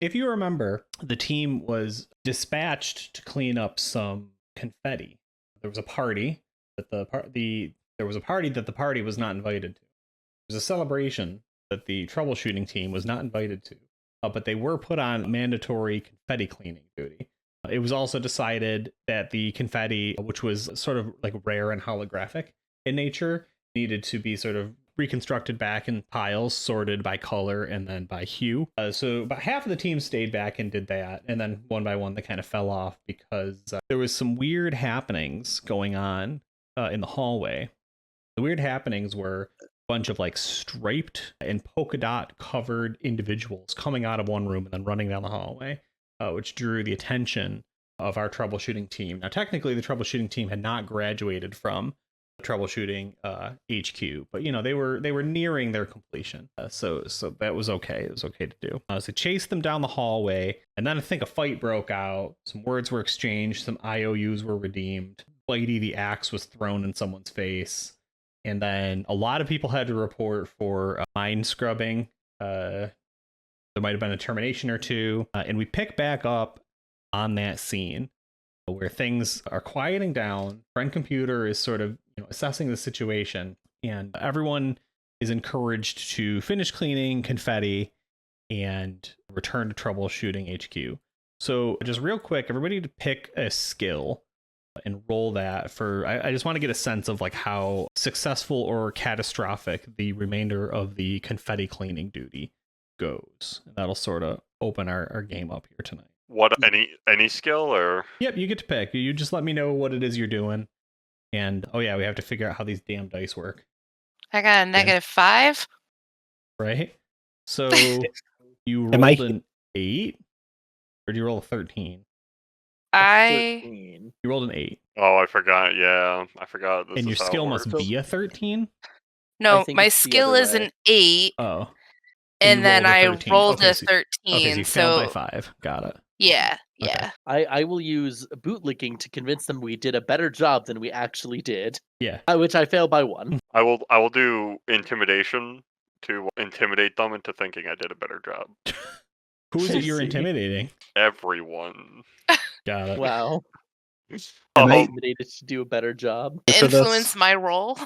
if you remember, the team was dispatched to clean up some confetti. There was a party that the party was not invited to. It was a celebration that the troubleshooting team was not invited to, but they were put on mandatory confetti cleaning duty. It was also decided that the confetti, which was sort of like rare and holographic in nature, needed to be sort of reconstructed back in piles, sorted by color and then by hue. So about half of the team stayed back and did that, and then one by one they kind of fell off because there was some weird happenings going on in the hallway. The weird happenings were a bunch of like striped and polka dot covered individuals coming out of one room and then running down the hallway, which drew the attention of our troubleshooting team. Now, technically, the troubleshooting team had not graduated from troubleshooting HQ, but they were nearing their completion, so that was okay. It was okay to do. So chased them down the hallway, and then I think a fight broke out. Some words were exchanged, some IOUs were redeemed. Blighty the axe was thrown in someone's face, and then a lot of people had to report for mind scrubbing. There might have been a termination or two, and we pick back up on that scene where things are quieting down. Friend Computer is sort of assessing the situation, and everyone is encouraged to finish cleaning confetti and return to troubleshooting HQ. So just real quick, everybody to pick a skill and roll that for, I just want to get a sense of like how successful or catastrophic the remainder of the confetti cleaning duty goes. And that'll sort of open our game up here tonight. What, any skill or? Yep, you get to pick. You just let me know what it is you're doing. And oh yeah, we have to figure out how these damn dice work. I got a -5. Right? So you rolled an 8? Or did you roll a 13? You rolled an 8. Oh, I forgot. Yeah, I forgot. And your skill must be a 13? No, my skill is an 8. Oh. And then I rolled a 13. Okay, so you failed by 5. Got it. Yeah. Okay. I will use bootlicking to convince them we did a better job than we actually did. Yeah. Which I failed by 1. I will do intimidation to intimidate them into thinking I did a better job. Who is it you're intimidating? Everyone. Got it. Wow. Am I intimidated to do a better job? Influence my role?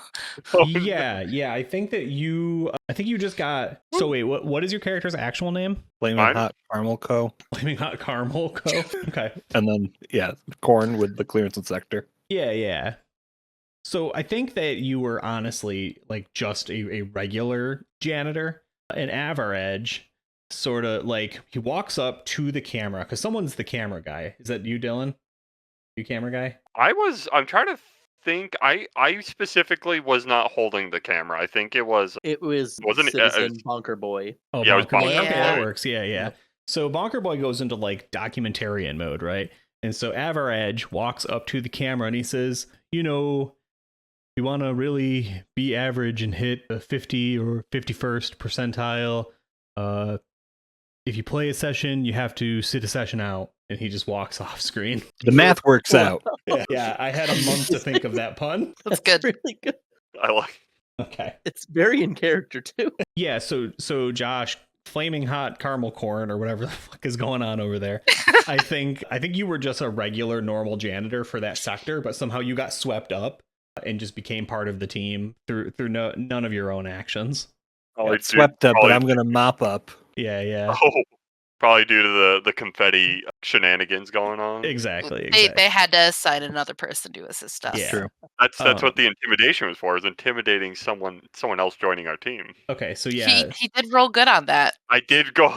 Yeah. I think you just got. So wait, what is your character's actual name? Flaming Hot Caramel Co. Flaming Hot Caramel Co. Okay. And then corn with the clearance and sector. Yeah. So I think that you were honestly like just a regular janitor. An average sort of like he walks up to the camera because someone's the camera guy. Is that you, Dylan? You camera guy? I'm trying to think. I specifically was not holding the camera. I think it was Citizen Bonker Boy. Oh, yeah, Bonker Boy. Bonker Okay, Boy. that works. Yeah. So Bonker Boy goes into like documentarian mode, right? And so Average walks up to the camera and he says, you want to really be average and hit a 50 or 51st percentile. If you play a session, you have to sit a session out. And he just walks off screen. The math works out. Yeah, I had a month to think of that pun. That's good. Really good. I like. Okay. It's very in character too. Yeah, so Josh, Flaming Hot Caramel Corn or whatever the fuck is going on over there. I think you were just a regular normal janitor for that sector, but somehow you got swept up and just became part of the team through none of your own actions. Swept up, but I'm gonna mop up. Yeah. Oh, probably due to the confetti shenanigans going on. Exactly. They had to assign another person to assist us. Yeah. True. That's what the intimidation was for, is intimidating someone else joining our team. Okay, so yeah. He did roll good on that. I did go.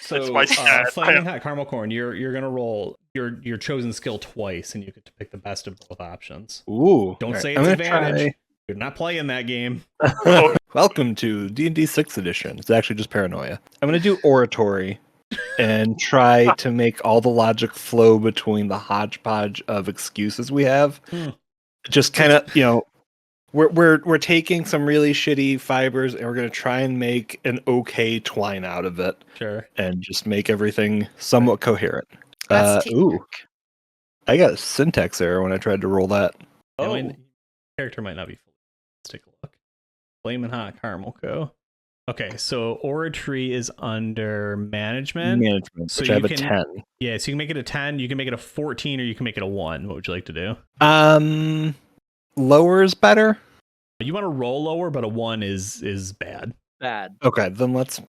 So that's my stat. Flaming Hot Caramel Corn, you're gonna roll your chosen skill twice, and you get to pick the best of both options. Ooh. Don't say I'm it's gonna advantage. try. You're not playing that game. Welcome to D&D 6th edition. It's actually just Paranoia. I'm going to do oratory and try to make all the logic flow between the hodgepodge of excuses we have. Just kind of, we're taking some really shitty fibers and we're going to try and make an okay twine out of it. Sure. And just make everything somewhat coherent. That's I got a syntax error when I tried to roll that. Oh. Character might not be full. Let's take a look. Flamin' Hot Caramel Co. Okay, so oratory is under management. Management, So which I have you a can- 10. Yeah, so you can make it a 10, you can make it a 14, or you can make it a 1. What would you like to do? Lower is better. You want to roll lower, but a 1 is bad. Bad. Okay, then is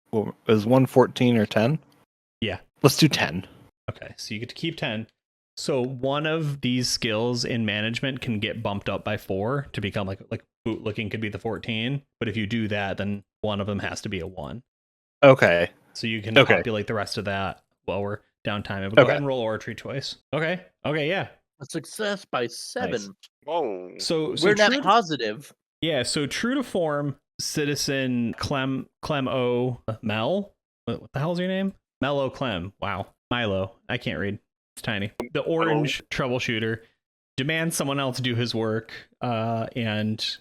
114 or 10? Yeah. Let's do 10. Okay, so you get to keep 10. So one of these skills in management can get bumped up by 4 to become like bootlicking could be the 14. But if you do that, then one of them has to be a 1. Okay. So you can Okay. populate the rest of that while we're downtime. But go Okay. ahead and roll oratory twice. Okay, yeah. A success by 7. Nice. Whoa. So We're true not positive. Yeah, so true to form, Citizen Clem O Mel. What the hell's your name? Mello Clem. Wow. Milo. I can't read. It's tiny. The orange troubleshooter demands someone else do his work, and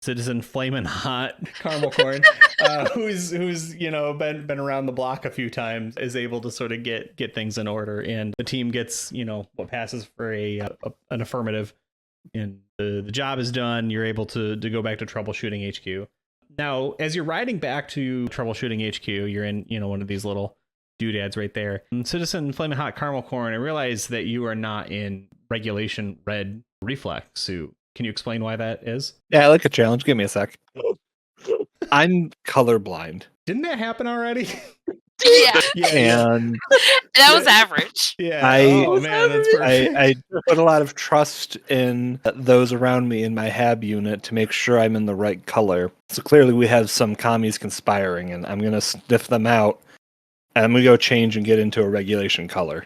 Citizen Flamin' Hot Caramel Corn, who's been around the block a few times, is able to sort of get things in order, and the team gets what passes for an affirmative, and the job is done. You're able to go back to Troubleshooting HQ. Now, as you're riding back to Troubleshooting HQ, you're in one of these little doodads right there. And Citizen Flamin' Hot Caramel Corn, I realize that you are not in regulation red reflex suit. Can you explain why that is? Yeah, I like a challenge. Give me a sec. I'm colorblind. Didn't that happen already? Yeah, And that was average. Yeah. I- Oh man, that's perfect. I put a lot of trust in those around me in my HAB unit to make sure I'm in the right color. So clearly we have some commies conspiring, and I'm going to sniff them out, and I'm going to go change and get into a regulation color.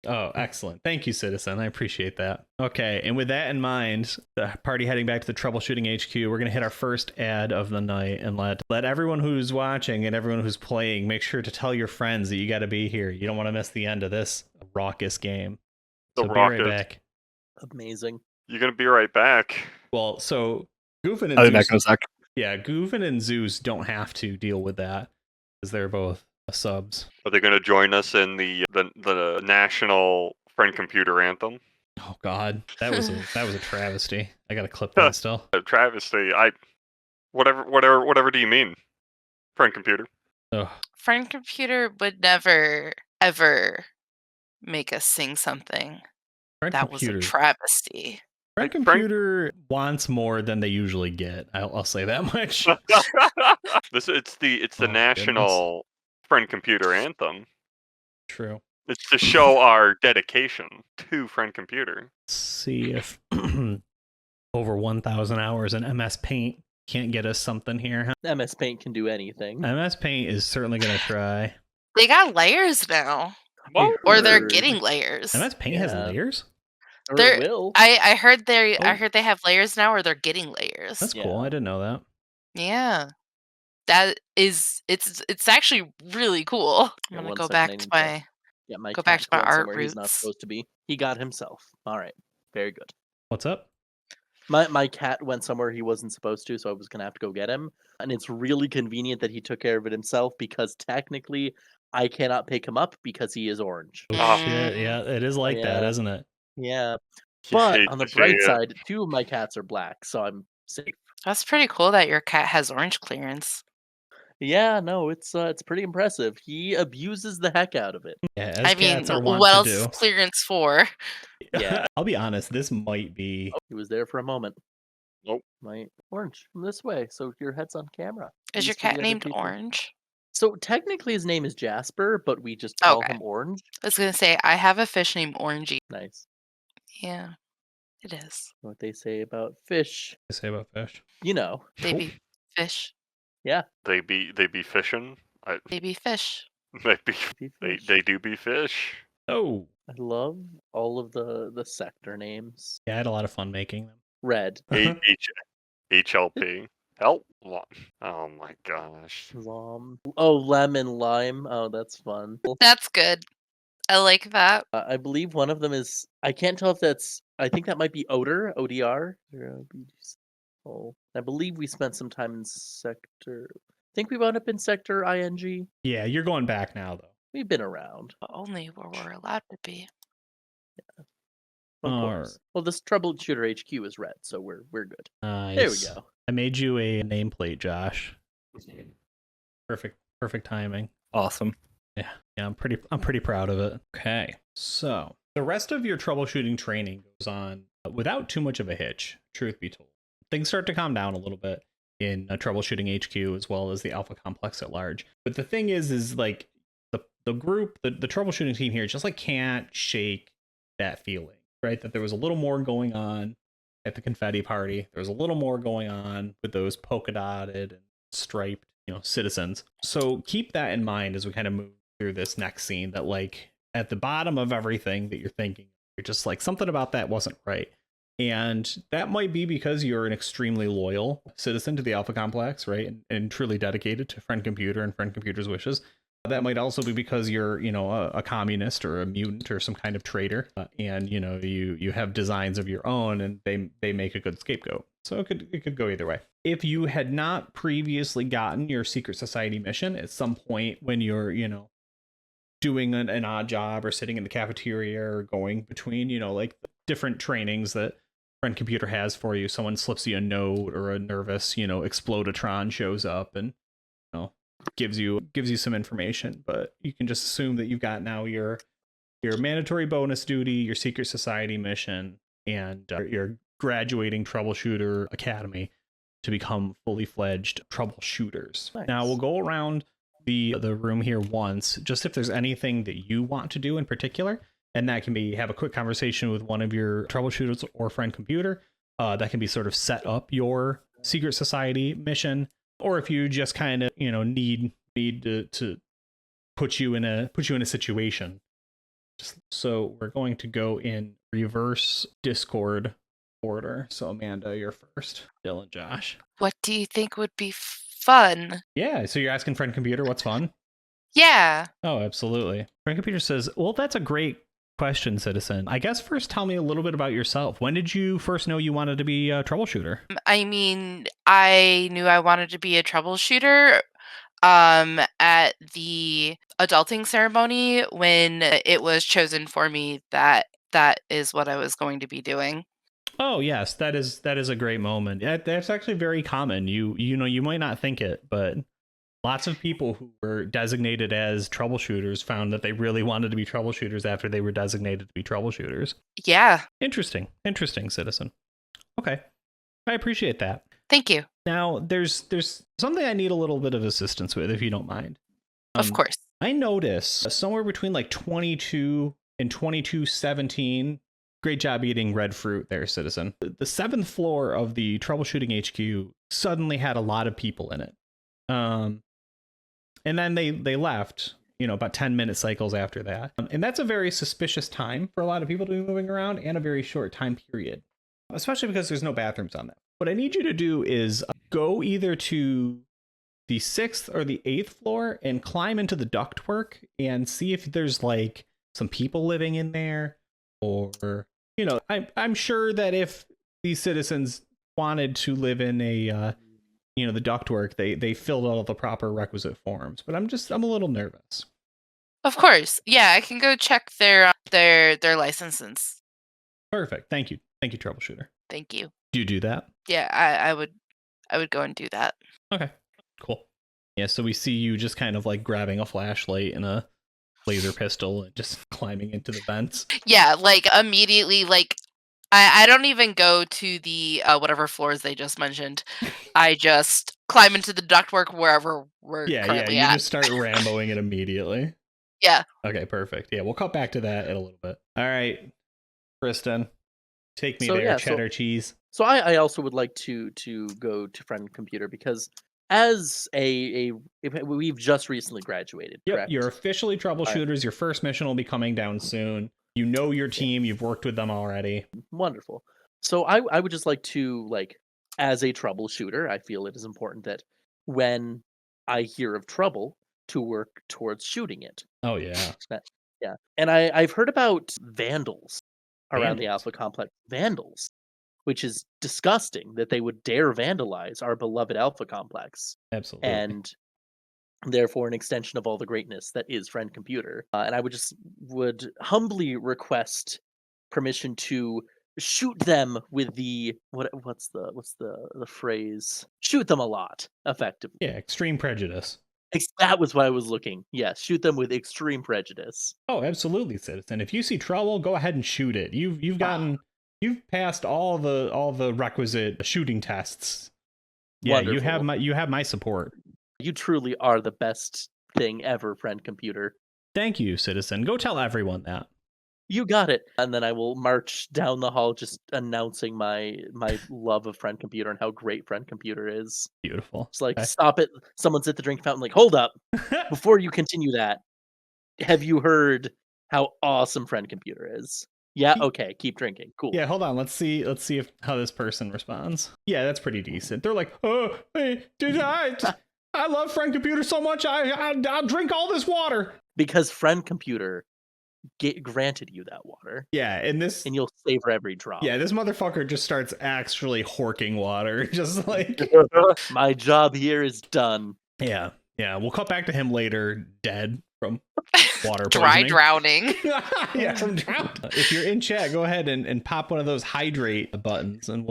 Oh, excellent. Thank you, Citizen. I appreciate that. Okay, and with that in mind, the party heading back to the Troubleshooting HQ, we're going to hit our first ad of the night and let everyone who's watching and everyone who's playing make sure to tell your friends that you got to be here. You don't want to miss the end of this raucous game. So be right back. Amazing. You're going to be right back. Well, so Goofin and I'll be back Zeus, in a sec. yeah, Goofin and Zeus don't have to deal with that because they're both subs. Are they going to join us in the national friend computer anthem? Oh God, that was a travesty. I got to clip that still. A travesty. Whatever do you mean? Friend computer. Ugh. Friend computer would never ever make us sing something. Friend That was a computer. travesty. Friend Frank- computer wants more than they usually get. I'll say that much. It's the Oh, national friend computer anthem. True. It's to show our dedication to friend computer. Let's see if over 1,000 hours in MS Paint can't get us something here. Huh? MS Paint can do anything. MS Paint is certainly going to try. They got layers now, Well, or they're Heard. getting layers. MS Paint has Yeah. layers? Or They're- it will. I heard they Oh. have layers now, or they're getting layers. That's cool. Yeah. I didn't know that. Yeah, that is it's actually really cool. Yeah, I'm gonna one go second, I back need to to- my Yeah, my go cat back to my went art somewhere he's not roots. supposed to be. He got himself. All right. Very good. What's up? My cat went somewhere he wasn't supposed to, so I was gonna have to go get him. And it's really convenient that he took care of it himself because technically I cannot pick him up because he is orange. Oh, Oh. shit. Yeah, it is like that, Yeah. isn't it? Yeah. you But hate on the to see bright it. side, 2 of my cats are black, so I'm safe. That's pretty cool that your cat has orange clearance. Yeah, no, it's pretty impressive. He abuses the heck out of it. Yeah, as I mean, cats are wont what to else do. is clearance for? Yeah. I'll be honest, this might be Oh, he was there for a moment. Nope. My orange from this way, so your head's on camera. Is your Please for the cat other named people. Orange? So technically his name is Jasper, but we just call Okay. him Orange. I was gonna say I have a fish named Orangey. Nice. Yeah, it is. What they say about fish, I say about fish. you know. Baby fish. They be fishing. Baby fish. They do be fish. Oh, I love all of the sector names. yeah, I had a lot of fun making them. Red, HLP. Help. Oh my gosh. Lom. Oh, lemon, lime. Oh, that's fun. That's good. I like that. I believe one of them is. I can't tell if that's. I think that might be Odor. ODR. Oh, I believe we spent some time in sector. I think we wound up in sector ING. Yeah, you're going back now, though. We've been around. But only where we're allowed to be. Of Alright. course. Well, this troubleshooter HQ is red, so we're good. Nice. There we go. I made you a nameplate, Josh. Perfect timing. Awesome. Yeah, I'm pretty proud of it. Okay, so the rest of your troubleshooting training goes on without too much of a hitch. Truth be told, things start to calm down a little bit in troubleshooting HQ as well as the Alpha Complex at large. But the thing is like the group, the troubleshooting team here, just like can't shake that feeling, right? That there was a little more going on at the confetti party. There was a little more going on with those polka dotted and striped, citizens. So keep that in mind as we kind of move through this next scene, that like at the bottom of everything that you're thinking, you're just like, something about that wasn't right. And that might be because you're an extremely loyal citizen to the Alpha Complex, right? And truly dedicated to Friend Computer and Friend Computer's wishes. That might also be because you're, a communist or a mutant or some kind of traitor, and you have designs of your own, and they make a good scapegoat. So it could go either way. If you had not previously gotten your secret society mission at some point when you're, doing an odd job or sitting in the cafeteria or going between, like different trainings that Friend Computer has for you, someone slips you a note or a nervous, Explodotron shows up and gives you some information, but you can just assume that you've got now your mandatory bonus duty, your secret society mission, and your graduating troubleshooter academy to become fully fledged troubleshooters. Nice. Now we'll go around the room here once, just if there's anything that you want to do in particular, and that can be have a quick conversation with one of your troubleshooters or Friend Computer. That can be sort of set up your secret society mission, or if you just kind of need to put you in a situation. So we're going to go in reverse Discord order. So Amanda, you're first. Dylan, Josh. What do you think would be fun? Yeah, so you're asking Friend Computer what's fun? Yeah. Oh, absolutely. Friend Computer says, well, that's a great question, citizen. I guess first tell me a little bit about yourself. When did you first know you wanted to be a troubleshooter? I mean, I knew I wanted to be a troubleshooter at the adulting ceremony when it was chosen for me that is what I was going to be doing. Oh, yes, that is a great moment. Yeah, that's actually very common. You might not think it, but lots of people who were designated as troubleshooters found that they really wanted to be troubleshooters after they were designated to be troubleshooters. Yeah. Interesting, citizen. Okay, I appreciate that. Thank you. Now, there's something I need a little bit of assistance with, if you don't mind. Of course. I notice somewhere between like 22 and 2217. Great job eating red fruit there, citizen. The 7th floor of the troubleshooting HQ suddenly had a lot of people in it. And then they left, about 10-minute cycles after that. And that's a very suspicious time for a lot of people to be moving around, and a very short time period, especially because there's no bathrooms on that. What I need you to do is go either to the 6th or the 8th floor and climb into the ductwork and see if there's like some people living in there, or I'm sure that if these citizens wanted to live in a the ductwork, they filled out all the proper requisite forms, but I'm a little nervous. Of course. Yeah, I can go check their licenses. Perfect. Thank you, troubleshooter. Thank you. Do you do that? Yeah, I would go and do that. Okay, cool. Yeah, so we see you just kind of like grabbing a flashlight and a laser pistol and just climbing into the vents. Yeah, like immediately, like I don't even go to the whatever floors they just mentioned. I just climb into the ductwork wherever we're currently you at. just start Ramboing it immediately. Yeah. Okay, perfect. Yeah, we'll cut back to that in a little bit. All right, Kristen, take me So, there, yeah, cheddar cheese. So I also would like to go to Friend Computer because as we've just recently graduated, Yep, correct? you're officially troubleshooters. Your first mission will be coming down soon. You know your team. You've worked with them already. Wonderful. So I would just like to, as a troubleshooter, I feel it is important that when I hear of trouble, to work towards shooting it. Oh, yeah. Yeah. And I've heard about vandals around the Vandals? Alpha Complex. Vandals, which is disgusting that they would dare vandalize our beloved Alpha Complex. Absolutely. And therefore an extension of all the greatness that is Friend Computer. And I would humbly request permission to shoot them with the what's the phrase? Shoot them a lot, effectively. Yeah, extreme prejudice. That was what I was looking. Yes, shoot them with extreme prejudice. Oh, absolutely, citizen. If you see trouble, go ahead and shoot it. You've passed all the requisite shooting tests. Yeah, Wonderful. you have my support. You truly are the best thing ever, friend computer. Thank you, citizen. Go tell everyone that. You got it. And then I will march down the hall just announcing my love of friend computer and how great friend computer is. Beautiful. It's like, Okay. stop it. Someone's at the drink fountain, like, hold up. Before you continue that, have you heard how awesome friend computer is? Yeah, okay, keep drinking. Cool. Yeah, hold on. Let's see how this person responds. Yeah, that's pretty decent. They're like, oh, hey, dude, I love friend computer so much. I'll drink all this water. Because friend computer granted you that water. Yeah, and you'll savor every drop. Yeah, this motherfucker just starts actually horking water, just like my job here is done. Yeah. We'll cut back to him later, dead from water Dry poisoning. drowning. Yeah, from drowning. If you're in chat, go ahead and pop one of those hydrate buttons, and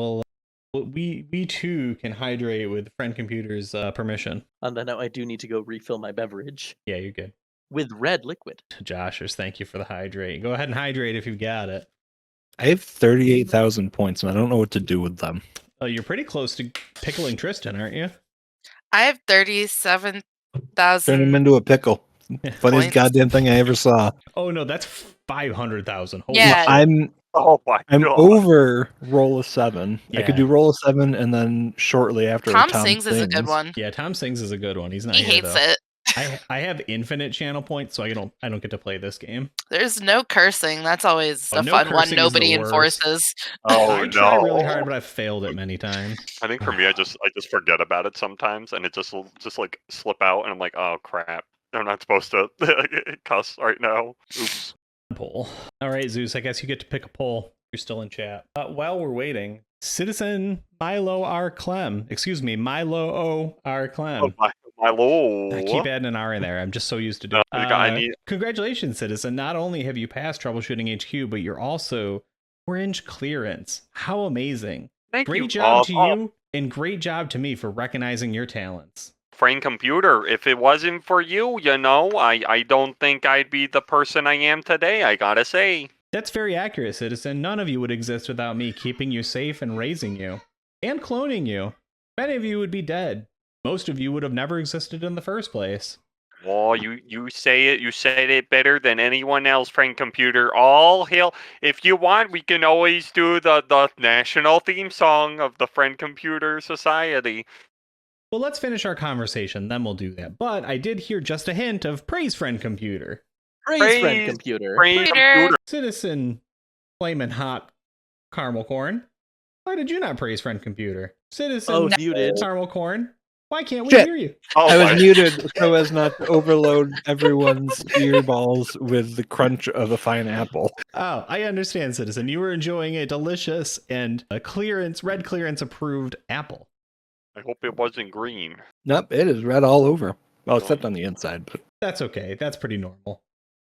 we too can hydrate with friend computer's permission. And then I do need to go refill my beverage. Yeah, you're good. With red liquid. Joshers, thank you for the hydrate. Go ahead and hydrate if you've got it. I have 38,000 points, and I don't know what to do with them. Oh, you're pretty close to pickling Tristan, aren't you? I have 37,000. Turn him into a pickle. Funniest goddamn thing I ever saw. Oh no, that's 500,000. Yeah. I'm God. over roll of 7. Yeah. I could do roll of 7 and then shortly after Tom Sings is a good one. Yeah, Tom Sings is a good one. He's not He here, hates though. it. I have infinite channel points, so I don't get to play this game. There's no cursing. That's always a no fun one. cursing is Nobody the worst. enforces. I try really hard, but I've failed it many times. I think for me, I just forget about it sometimes, and it just like slip out, and I'm like, oh crap, I'm not supposed to cuss right now. Oops. Poll. All right, Zeus. I guess you get to pick a poll. You're still in chat. While we're waiting, Citizen Milo R. Clem. Excuse me, Milo O. R. Clem. Oh, Milo. I keep adding an R in there. I'm just so used to doing it. Congratulations, Citizen. Not only have you passed Troubleshooting HQ, but you're also Orange Clearance. How amazing. Great job to you, and great job to me for recognizing your talents. Friend computer, if it wasn't for you, I don't think I'd be the person I am today, I gotta say. That's very accurate, Citizen. None of you would exist without me keeping you safe and raising you. And cloning you. Many of you would be dead. Most of you would have never existed in the first place. Oh, you said it better than anyone else, friend computer. All hail. If you want, we can always do the national theme song of the Friend Computer Society. Well, let's finish our conversation, then we'll do that. But I did hear just a hint of praise, Friend Computer. Praise friend computer. Friend computer. Citizen Flamin' Hot Caramel Corn. Why did you not praise Friend Computer? Citizen muted. Caramel Corn. Why can't we Shit. hear you? Oh, I was muted so as not to overload everyone's earballs with the crunch of a fine apple. Oh, I understand, Citizen. You were enjoying a delicious and red clearance approved apple. I hope it wasn't green. Nope, it is red all over. Well, except on the inside, but That's okay. That's pretty normal.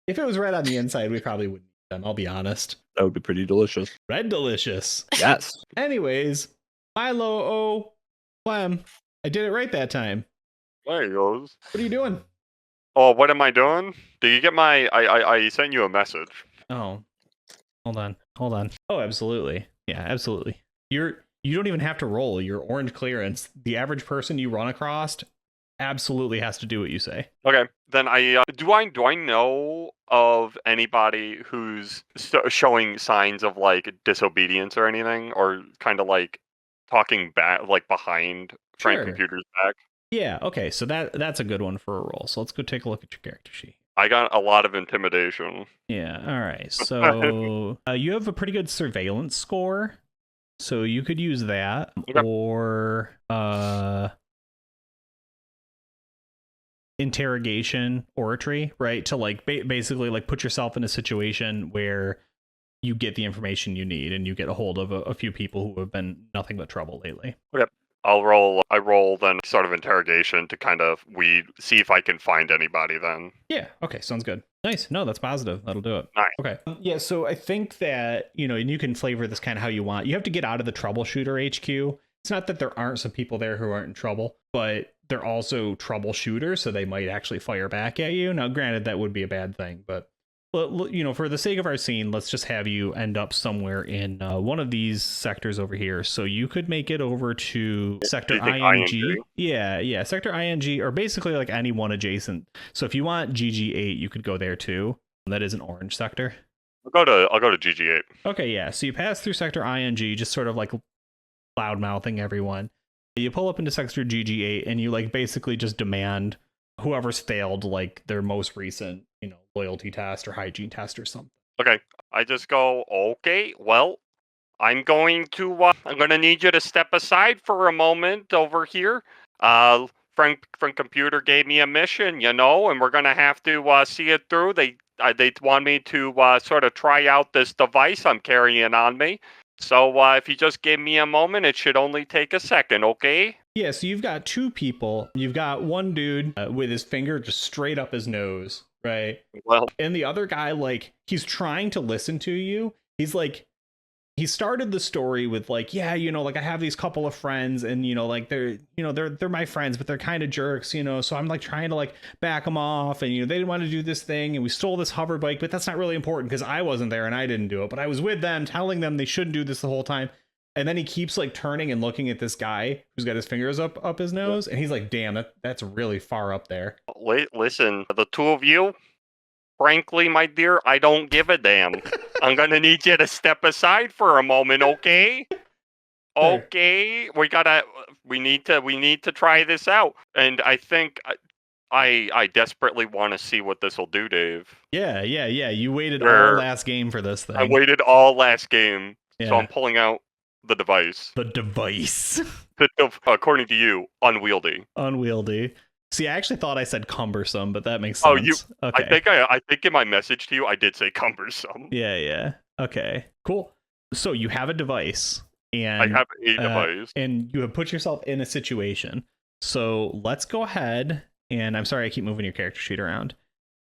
If it was red on the inside, we probably wouldn't eat them, I'll be honest. that would be pretty delicious. Red delicious. Yes. Anyways, Milo O. Clem. I did it right that time. There he goes. What are you doing? Oh, what am I doing? Did you get my... I sent you a message. Oh. Hold on. Oh, absolutely. Yeah, absolutely. You don't even have to roll your orange clearance. The average person you run across absolutely has to do what you say. Okay, then do I know of anybody who's showing signs of like disobedience or anything, or kind of like talking back, like behind Friend Sure. Computer's back? Yeah, okay, so that's a good one for a roll. So let's go take a look at your character sheet. I got a lot of intimidation. Yeah, all right. So you have a pretty good surveillance score. So you could use that. Okay. Or interrogation oratory, right? To like basically like put yourself in a situation where you get the information you need and you get a hold of a few people who have been nothing but trouble lately. Okay. I roll then sort of interrogation to kind of see if I can find anybody then. Yeah, okay, sounds good. Nice. No, that's positive. That'll do it. Nice. Okay. Yeah, so I think that, and you can flavor this kind of how you want. You have to get out of the Troubleshooter HQ. It's not that there aren't some people there who aren't in trouble, but they're also troubleshooters, so they might actually fire back at you. Now, granted, that would be a bad thing, but for the sake of our scene, let's just have you end up somewhere in one of these sectors over here. So you could make it over to sector ING. Yeah, sector ING, or basically like any one adjacent. So if you want GG8, you could go there too. That is an orange sector. I'll go to GG8. Okay, yeah. So you pass through sector ING, just sort of like loud mouthing everyone. You pull up into sector GG8, and you like basically just demand whoever's failed like their most recent, loyalty test or hygiene test or something. Okay, I just go, okay, well, I'm going to need you to step aside for a moment over here. Frank Computer gave me a mission, and we're going to have to see it through. They want me to sort of try out this device I'm carrying on me. So if you just give me a moment, it should only take a second, okay? Yeah, so you've got two people. You've got one dude with his finger just straight up his nose, right? Well, and the other guy, like, he's trying to listen to you. He's like, he started the story with like, yeah, like I have these couple of friends, and like they're my friends, but they're kind of jerks, so I'm like trying to like back them off, and they didn't want to do this thing, and we stole this hover bike, but that's not really important because I wasn't there and I didn't do it, but I was with them telling them they shouldn't do this the whole time. And then he keeps like turning and looking at this guy who's got his fingers up his nose, and he's like, damn, that's really far up there. Listen, the two of you, frankly, my dear, I don't give a damn. I'm gonna need you to step aside for a moment, okay? Okay, we need to try this out. And I think I desperately want to see what this will do, Dave. Yeah. You waited all last game for this thing. I waited all last game, yeah. So I'm pulling out the device. The device. According to you, unwieldy. Unwieldy. See, I actually thought I said cumbersome, but that makes sense. Okay. I think in my message to you, I did say cumbersome. Yeah. Okay, cool. So you have a device, and I have a device, and you have put yourself in a situation. So let's go ahead, and I'm sorry I keep moving your character sheet around.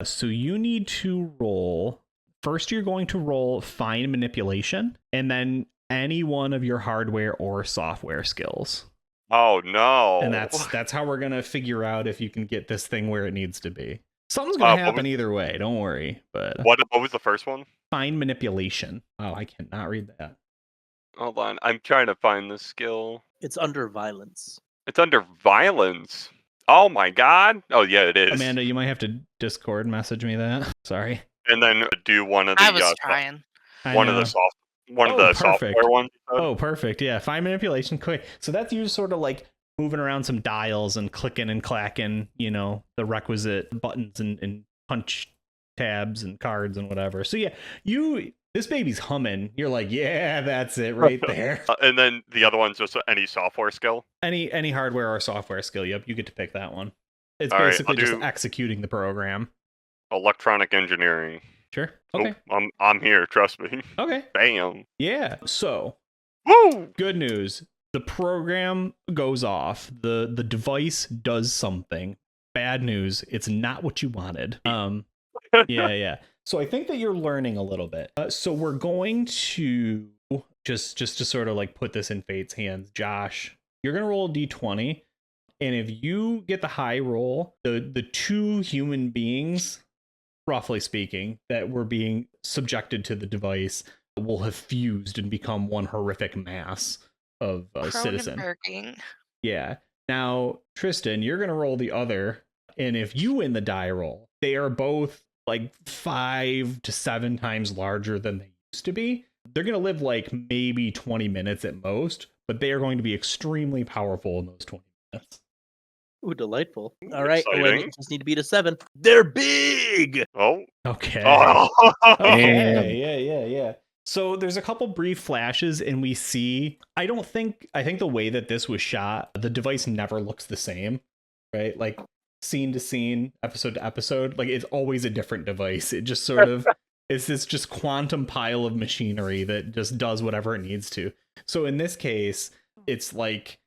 So you need to roll. First, you're going to roll fine manipulation, and then any one of your hardware or software skills. Oh no! And that's how we're gonna figure out if you can get this thing where it needs to be. Something's gonna happen either way. Don't worry. But what was the first one? Fine manipulation. Oh, I cannot read that. Hold on, I'm trying to find the skill. It's under violence. It's under violence. Oh my god! Oh yeah, it is. Amanda, you might have to Discord message me that. Sorry. And then do one of the. I was trying. One of the software ones. Oh, perfect. Yeah, fine manipulation. Quick. So that's you sort of like moving around some dials and clicking and clacking, the requisite buttons and punch tabs and cards and whatever. So yeah, this baby's humming. You're like, yeah, that's it right there. And then the other one's just any software skill. Any hardware or software skill. Yep, you get to pick that one. It's all basically just executing the program. Electronic engineering. Sure. Okay. Oh, I'm here. Trust me. Okay. Bam. Yeah. So, woo! Good news. The program goes off. The device does something. Bad news. It's not what you wanted. Yeah. So I think that you're learning a little bit. So we're going to just to sort of like put this in Fate's hands. Josh, you're gonna roll a d20, and if you get the high roll, the two human beings, roughly speaking, that were being subjected to the device will have fused and become one horrific mass of citizen. Yeah. Now, Tristan, you're going to roll the other, and if you win the die roll, they are both like 5 to 7 times larger than they used to be. They're going to live like maybe 20 minutes at most, but they are going to be extremely powerful in those 20 minutes. Ooh, delightful. All right, just need to beat a 7. They're big! Oh. Okay. Oh. Okay, yeah. So there's a couple brief flashes, and we see, I think the way that this was shot, the device never looks the same, right? Like scene to scene, episode to episode, like it's always a different device. It just sort of is this just quantum pile of machinery that just does whatever it needs to. So in this case, it's like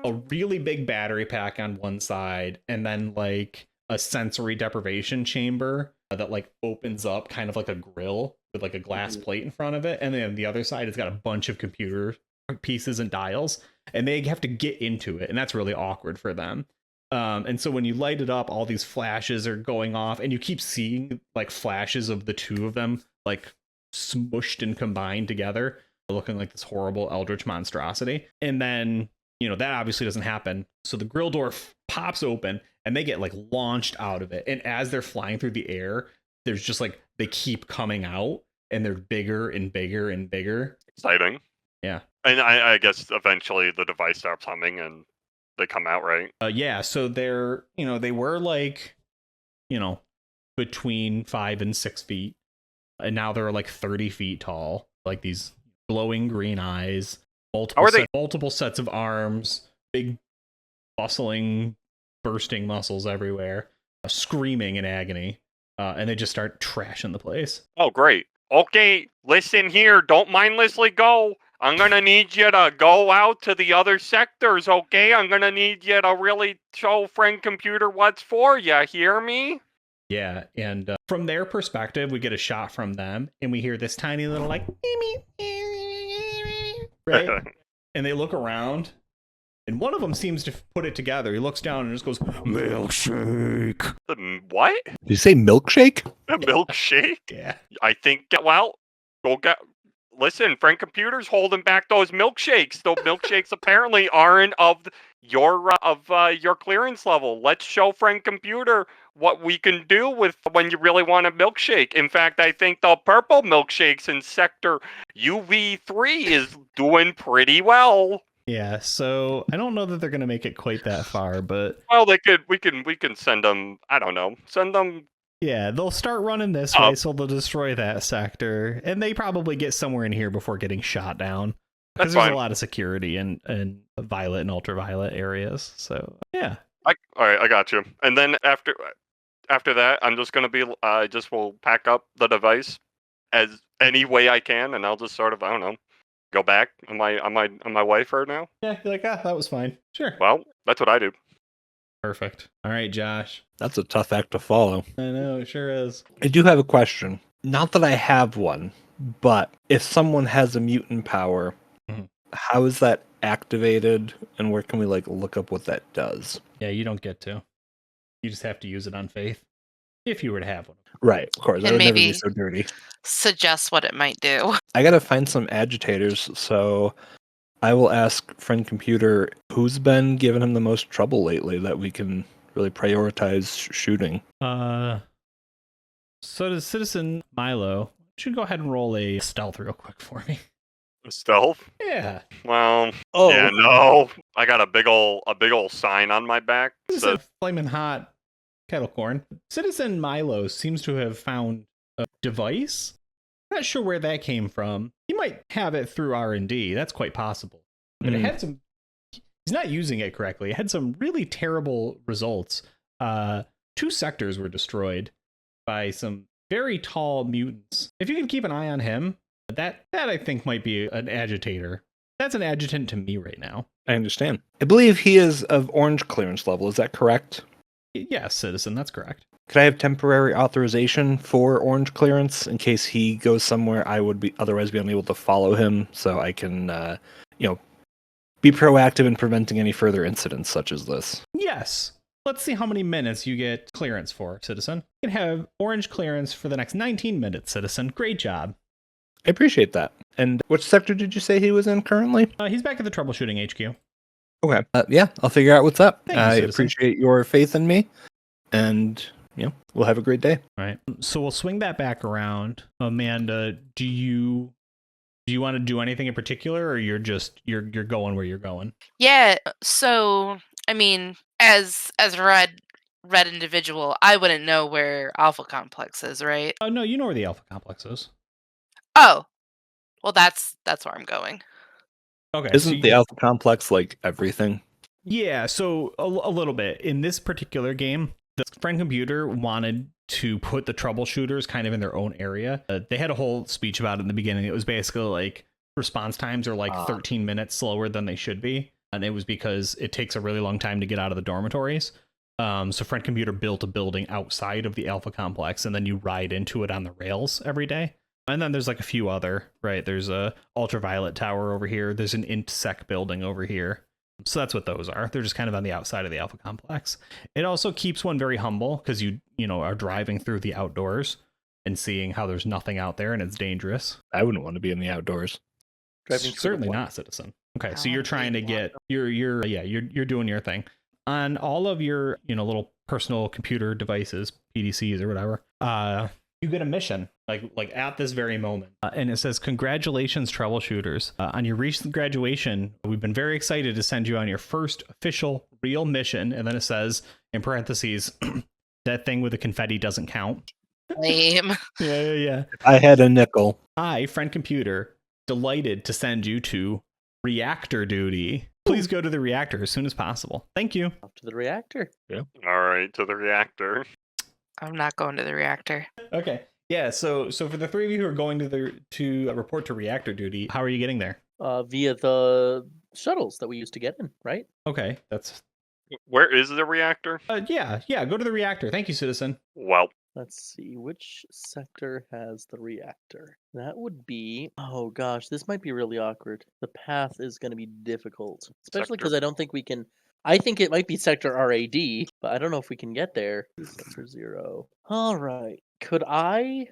a really big battery pack on one side, and then like a sensory deprivation chamber that like opens up kind of like a grill with like a glass plate in front of it, and then the other side it's got a bunch of computer pieces and dials, and they have to get into it, and that's really awkward for them. And so when you light it up, all these flashes are going off, and you keep seeing like flashes of the two of them like smushed and combined together, looking like this horrible eldritch monstrosity. And then, that obviously doesn't happen. So the grill door pops open and they get like launched out of it. And as they're flying through the air, there's just like they keep coming out and they're bigger and bigger and bigger. Exciting. Yeah. And I guess eventually the device stops humming and they come out, right? Yeah. So they're, they were like, between 5 and 6 feet. And now they're like 30 feet tall, like these glowing green eyes, multiple sets of arms, big bustling, bursting muscles everywhere, screaming in agony. And they just start trashing the place. Oh, great. Okay, listen here. Don't mindlessly go. I'm going to need you to go out to the other sectors, okay? I'm going to need you to really show Friend Computer what's for you. Hear me? Yeah, and from their perspective, we get a shot from them, and we hear this tiny little, like, right? And they look around, and one of them seems to put it together. He looks down and just goes, milkshake. What? Did you say milkshake? A milkshake? Yeah. I think, well, go get... Listen, Friend Computer's holding back those milkshakes. Those milkshakes apparently aren't of your clearance level. Let's show Friend Computer what we can do with when you really want a milkshake. In fact, I think the purple milkshakes in sector UV3 is doing pretty well. Yeah, so I don't know that they're gonna make it quite that far, but well, they could. We can send them. I don't know. Send them. Yeah, they'll start running this way, so they'll destroy that sector, and they probably get somewhere in here before getting shot down. Because there's a lot of security in violet and ultraviolet areas. So yeah. All right, I got you. And then after that, I'm just gonna be just will pack up the device as any way I can, and I'll just sort of, I don't know, go back on my way for now. Yeah, you're like, that was fine. Sure. Well, that's what I do. Perfect. All right, Josh. That's a tough act to follow. I know, it sure is. I do have a question. Not that I have one, but if someone has a mutant power, how is that activated, and where can we look up what that does? Yeah, you don't get to. You just have to use it on faith. If you were to have one. Right, of course. And I would never maybe be so dirty. suggest what it might do. I gotta find some agitators, so I will ask Friend Computer who's been giving him the most trouble lately that we can really prioritize shooting. So does Citizen Milo. You go ahead and roll a stealth real quick for me. Stealth? Yeah. Well, yeah, no. I got a big ol' sign on my back. So flaming hot kettle corn. Citizen Milo seems to have found a device. I'm not sure where that came from. He might have it through R&D. That's quite possible. But it had some... He's not using it correctly. It had some really terrible results. 2 sectors were destroyed by some very tall mutants. If you can keep an eye on him, that I think might be an agitator. That's an adjutant to me right now. I understand. I believe he is of orange clearance level. Is that correct? Yes, Citizen, that's correct. Could I have temporary authorization for orange clearance in case he goes somewhere I would otherwise be unable to follow him, so I can, be proactive in preventing any further incidents such as this? Yes. Let's see how many minutes you get clearance for, Citizen. You can have orange clearance for the next 19 minutes, Citizen. Great job. I appreciate that. And which sector did you say he was in currently? He's back at the troubleshooting HQ. Okay. Yeah, I'll figure out what's up. Thank you, I Citizen. appreciate your faith in me. And, we'll have a great day. All right. So we'll swing that back around. Amanda, do you want to do anything in particular, or you're going where you're going? Yeah, so I mean, as a red individual, I wouldn't know where Alpha Complex is, right? Oh no, you know where the Alpha Complex is. Oh. Well, that's where I'm going. Okay. Isn't the Alpha Complex like everything? Yeah, so a little bit. In this particular game, the Friend Computer wanted to put the troubleshooters kind of in their own area. They had a whole speech about it in the beginning. It was basically like response times are like 13 minutes slower than they should be. And it was because it takes a really long time to get out of the dormitories. So Friend Computer built a building outside of the Alpha Complex, and then you ride into it on the rails every day. And then there's like a few other, right? There's a ultraviolet tower over here. There's an IntSec building over here. So that's what those are. They're just kind of on the outside of the Alpha Complex. It also keeps one very humble because you are driving through the outdoors and seeing how there's nothing out there and it's dangerous. I wouldn't want to be in the outdoors. Driving through Certainly the what? not, Citizen. Okay, I so you're wanna be trying to in the get you're doing your thing on all of your little personal computer devices, PDCs or whatever. You get a mission like at this very moment, and it says, "Congratulations, troubleshooters! On your recent graduation, we've been very excited to send you on your first official real mission." And then it says in parentheses, "That thing with the confetti doesn't count." Lame. Yeah. I had a nickel. I, friend computer, delighted to send you to reactor duty. Please go to the reactor as soon as possible. Thank you. Off to the reactor. All right, to the reactor. I'm not going to the reactor. Okay. Yeah. So for the three of you who are going to report to reactor duty, how are you getting there? Via the shuttles that we used to get in, right? Okay. That's Where is the reactor? yeah. Go to the reactor. Thank you, citizen. Well, Let's see, which sector has the reactor? That would be, oh gosh, this might be really awkward. The path is going to be difficult, especially Sector- because I don't think we can. I think it might be sector RAD, but I don't know if we can get there. Sector 0. All right. Could I?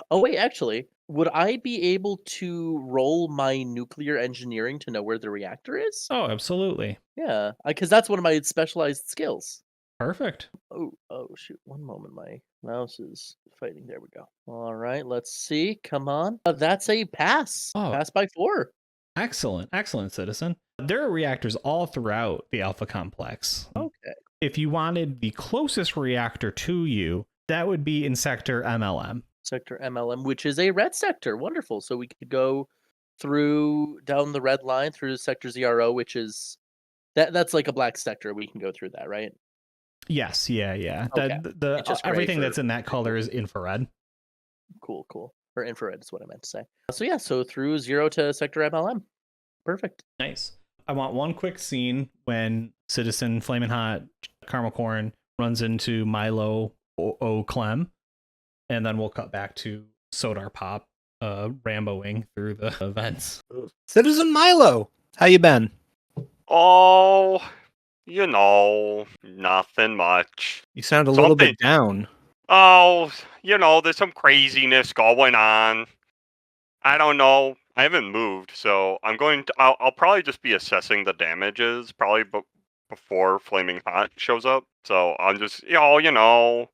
Oh, wait, actually, would I be able to roll my nuclear engineering to know where the reactor is? Oh, absolutely. Yeah, because that's one of my specialized skills. Perfect. Oh, shoot. One moment. My mouse is fighting. There we go. All right. Let's see. Come on. That's a pass. Oh. Pass by 4. Excellent, citizen. There are reactors all throughout the Alpha Complex. Okay. If you wanted the closest reactor to you, that would be in sector MLM. Sector MLM, which is a red sector. Wonderful. So we could go down the red line through sector ZRO, which is that's like a black sector. We can go through that, right? Yes, yeah. Okay. The It's just gray everything for- that's in that color is infrared. Cool. Or infrared is what I meant to say. So through 0 to sector MLM. Perfect. Nice. I want one quick scene when Citizen Flamin' Hot Caramel Corn runs into Milo O. Clem, and then we'll cut back to Sodar Pop Ramboing through the events. Citizen Milo, how you been? oh, nothing much. You sound a little bit down. Oh, there's some craziness going on. I don't know. I haven't moved, so I'll probably just be assessing the damages probably before Flaming Hot shows up. So I'm just, Yeah, I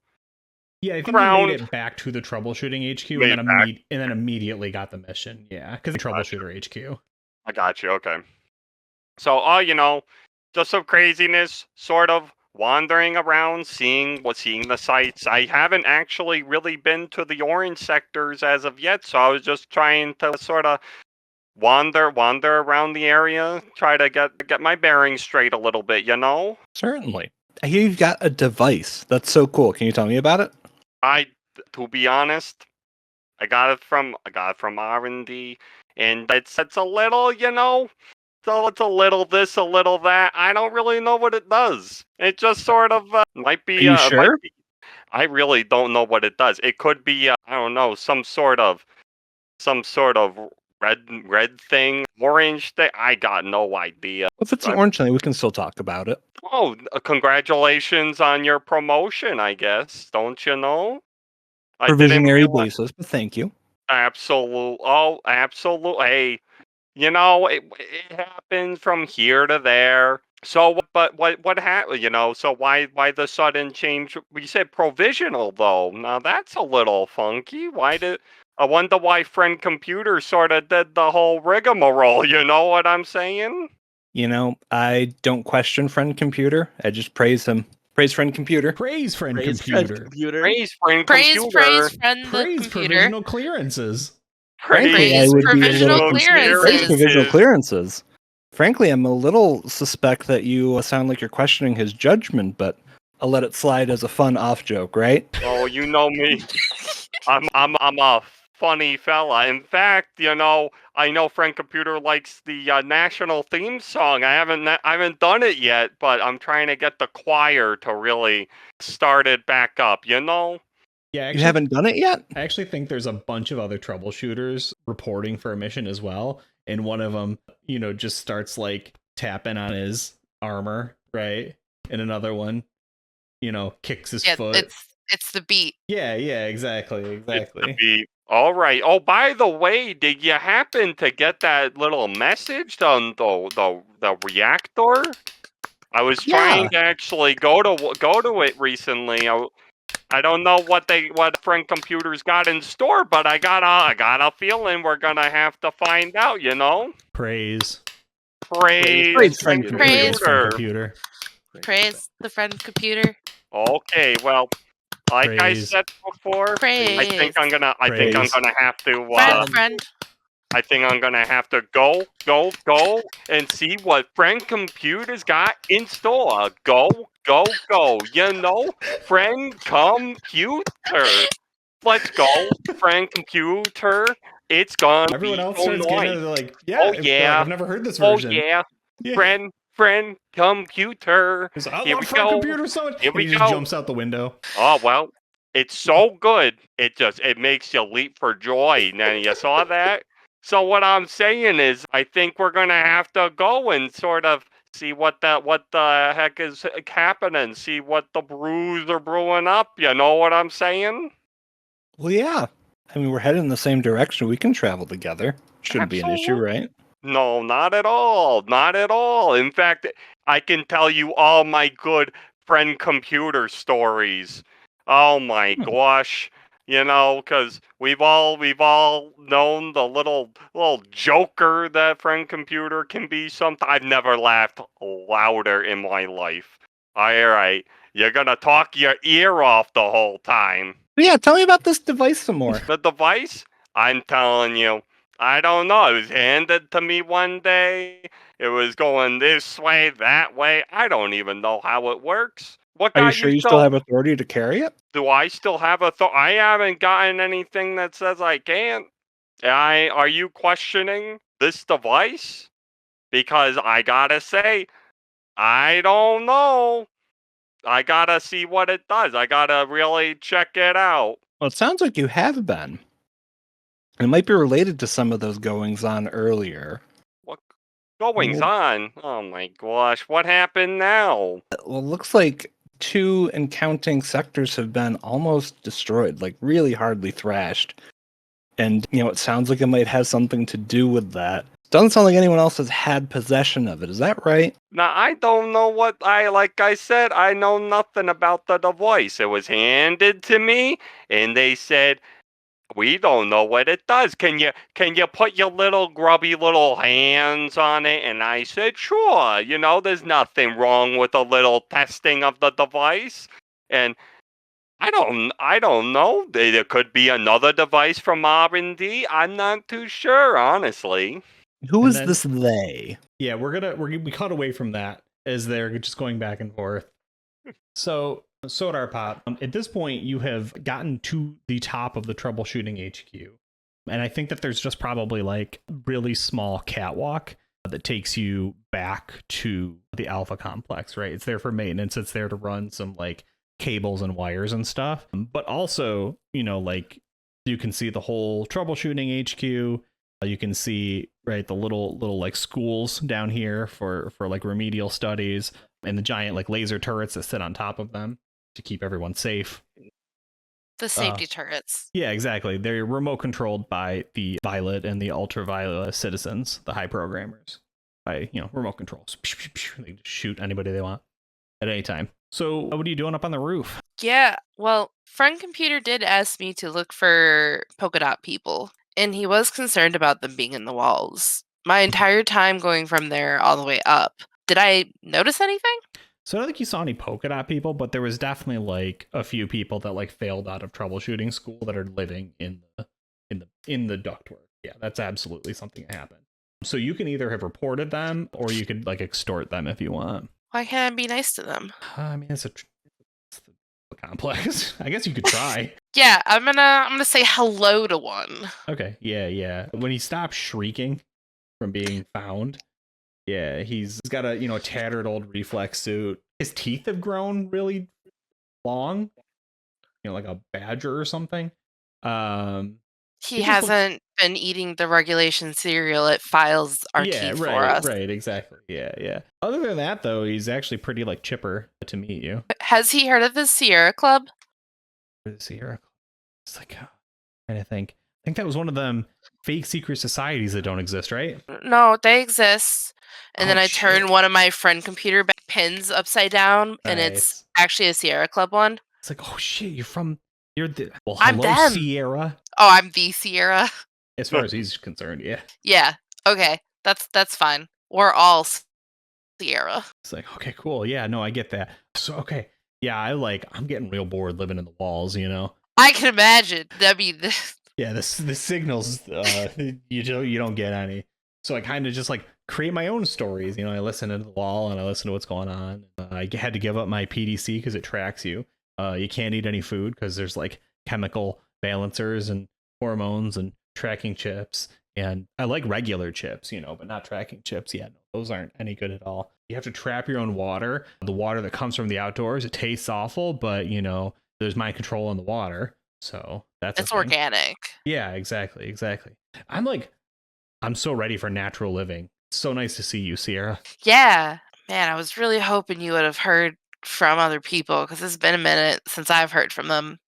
think you Around- made it back to the troubleshooting HQ Made and it then, back. and then immediately got the mission. Yeah, because the Gotcha. troubleshooter HQ. I got you. Okay. So, just some craziness, sort of wandering around, seeing the sights. I haven't actually really been to the orange sectors as of yet, so I was just trying to sort of wander around the area, try to get my bearings straight a little bit, Certainly. I hear you've got a device. That's so cool. Can you tell me about it? To be honest, I got it from R&D, and it's a little, so it's a little this, a little that. I don't really know what it does. It just sort of might be. Are you sure? I really don't know what it does. It could be, I don't know, some sort of red thing, orange thing. I got no idea. If it's an orange thing, we can still talk about it. Oh, congratulations on your promotion, I guess. Don't you know? I didn't Provisionary realize- basis, but thank you. Absolute. Oh, absolute. Hey, it happens from here to there. So, but what happened? So why the sudden change? We said provisional though. Now that's a little funky. I wonder why friend computer sort of did the whole rigmarole. You know what I'm saying? I don't question friend computer. I just praise him. Praise friend computer. Praise friend Praise computer. friend computer. Praise friend Praise, computer. friend the Praise computer. provisional clearances. Frankly, Praise I would be a provisional little clearances. Praise provisional clearances. Frankly, I'm a little suspect that you sound like you're questioning his judgment, but I'll let it slide as a fun off joke, right? Oh, you know me. I'm a funny fella. In fact, I know friend computer likes the national theme song. I haven't done it yet, but I'm trying to get the choir to really start it back up. Yeah, You haven't done it yet? I actually think there's a bunch of other troubleshooters reporting for a mission as well, and one of them, just starts like tapping on his armor, right? And another one, kicks his Yeah, foot. it's the beat. Yeah, exactly. It's the beat. All right. Oh, by the way, did you happen to get that little message on the reactor? I was trying to actually go to it recently. I don't know what Friend Computers got in store, but I got a feeling we're gonna have to find out. Praise Praise Friend friend Computer. computer. Praise the friend computer. Okay, well, like I Praise. said before, I think I'm gonna have to Friend. I think I'm gonna have to go and see what Friend Computers got in store. Go. Friend Computer. Let's go, Friend Computer. It's gonna Everyone be else so starts getting nice. it. They're like, Oh, they're yeah. like, I've never heard this Oh version. yeah, Yeah. Friend Computer. He's like, I Here love we friend go. computer so much. Here And we he just go. jumps out the window. Oh well, it's so good. It makes you leap for joy. Now you saw that. So what I'm saying is, I think we're gonna have to go and sort of see what the heck is happening. See what the brews are brewing up. You know what I'm saying? Well, yeah. I mean, we're heading in the same direction. We can travel together. Shouldn't be an issue, Absolutely. right? No, not at all. Not at all. In fact, I can tell you all my good Friend Computer stories. Oh my gosh. Because we've all known the little joker that Friend Computer can be. Sometimes I've never laughed louder in my life. All right, you're gonna talk your ear off the whole time. But yeah, tell me about this device some more. The device? I'm telling you, I don't know. It was handed to me one day. It was going this way, that way. I don't even know how it works. What Are you got sure you you so? still have authority to carry it? Do I still have I haven't gotten anything that says I can't. Are you questioning this device? Because I gotta say, I don't know. I gotta see what it does. I gotta really check it out. Well, it sounds like you have been. It might be related to some of those goings on earlier. What goings on? Oh my gosh, what happened now? Well, it looks like 2 and counting sectors have been almost destroyed, like really hardly thrashed. And, it sounds like it might have something to do with that. Doesn't sound like anyone else has had possession of it. Is that right? Now, I don't know like I said, I know nothing about the device. It was handed to me, and they said, we don't know what it does. Can you put your little grubby little hands on it? And I said, sure. There's nothing wrong with a little testing of the device. And I don't know. There could be another device from R&D. I'm not too sure, honestly. Who And is then- this they? Yeah, we cut away from that as they're just going back and forth. So, Sodar Pop, at this point, you have gotten to the top of the troubleshooting HQ. And I think that there's just probably like really small catwalk that takes you back to the Alpha complex, right? It's there for maintenance. It's there to run some like cables and wires and stuff. But also, like you can see the whole troubleshooting HQ. You can see, right, the little like schools down here for like remedial studies, and the giant like laser turrets that sit on top of them to keep everyone safe. The safety turrets. Yeah, exactly. They're remote controlled by the violet and the ultraviolet citizens, the high programmers, by remote controls. They just shoot anybody they want at any time. So what are you doing up on the roof? Yeah, well, Friend Computer did ask me to look for polka dot people, and he was concerned about them being in the walls. My entire time going from there all the way up. Did I notice anything? So I don't think you saw any polka dot people, but there was definitely like a few people that like failed out of troubleshooting school that are living in the ductwork. Yeah, that's absolutely something that happened. So you can either have reported them or you could like extort them if you want. Why can't I be nice to them? I mean, it's complex. I guess you could try. Yeah, I'm gonna say hello to one. Okay, yeah. When he stops shrieking from being found, yeah, he's got a tattered old reflex suit. His teeth have grown really long, like a badger or something. He hasn't been eating the regulation cereal, it files our yeah, teeth right, for us. right, exactly. Yeah. Other than that, though, he's actually pretty like chipper to meet you. Has he heard of the Sierra Club? The Sierra. It's like, trying to think. I think that was one of them fake secret societies that don't exist, right? No, they exist. And then Oh, I turned shit. one of my friend computer pins upside down, and it's Nice. actually a Sierra Club one. It's like, oh shit, you're the. Well, I'm hello, them. Sierra. Oh, I'm the Sierra. As far as he's concerned, yeah. Yeah. Okay. That's fine. We're all Sierra. It's like, okay, cool. Yeah, no, I get that. So, okay. Yeah, I'm getting real bored living in the walls, you know? I can imagine. I mean, Yeah, the signals, you don't get any. So I kind of just like create my own stories. You know, I listen to the wall and I listen to what's going on. I had to give up my PDC because it tracks you. You can't eat any food because there's like chemical balancers and hormones and tracking chips. And I like regular chips, you know, but not tracking chips. Yeah, no, those aren't any good at all. You have to trap your own water. The water that comes from the outdoors, it tastes awful, but you know, there's mind control on the water. So that's it's organic. Yeah, exactly. I'm so ready for natural living. It's so nice to see you, Sierra. Yeah. Man, I was really hoping you would have heard from other people because it's been a minute since I've heard from them.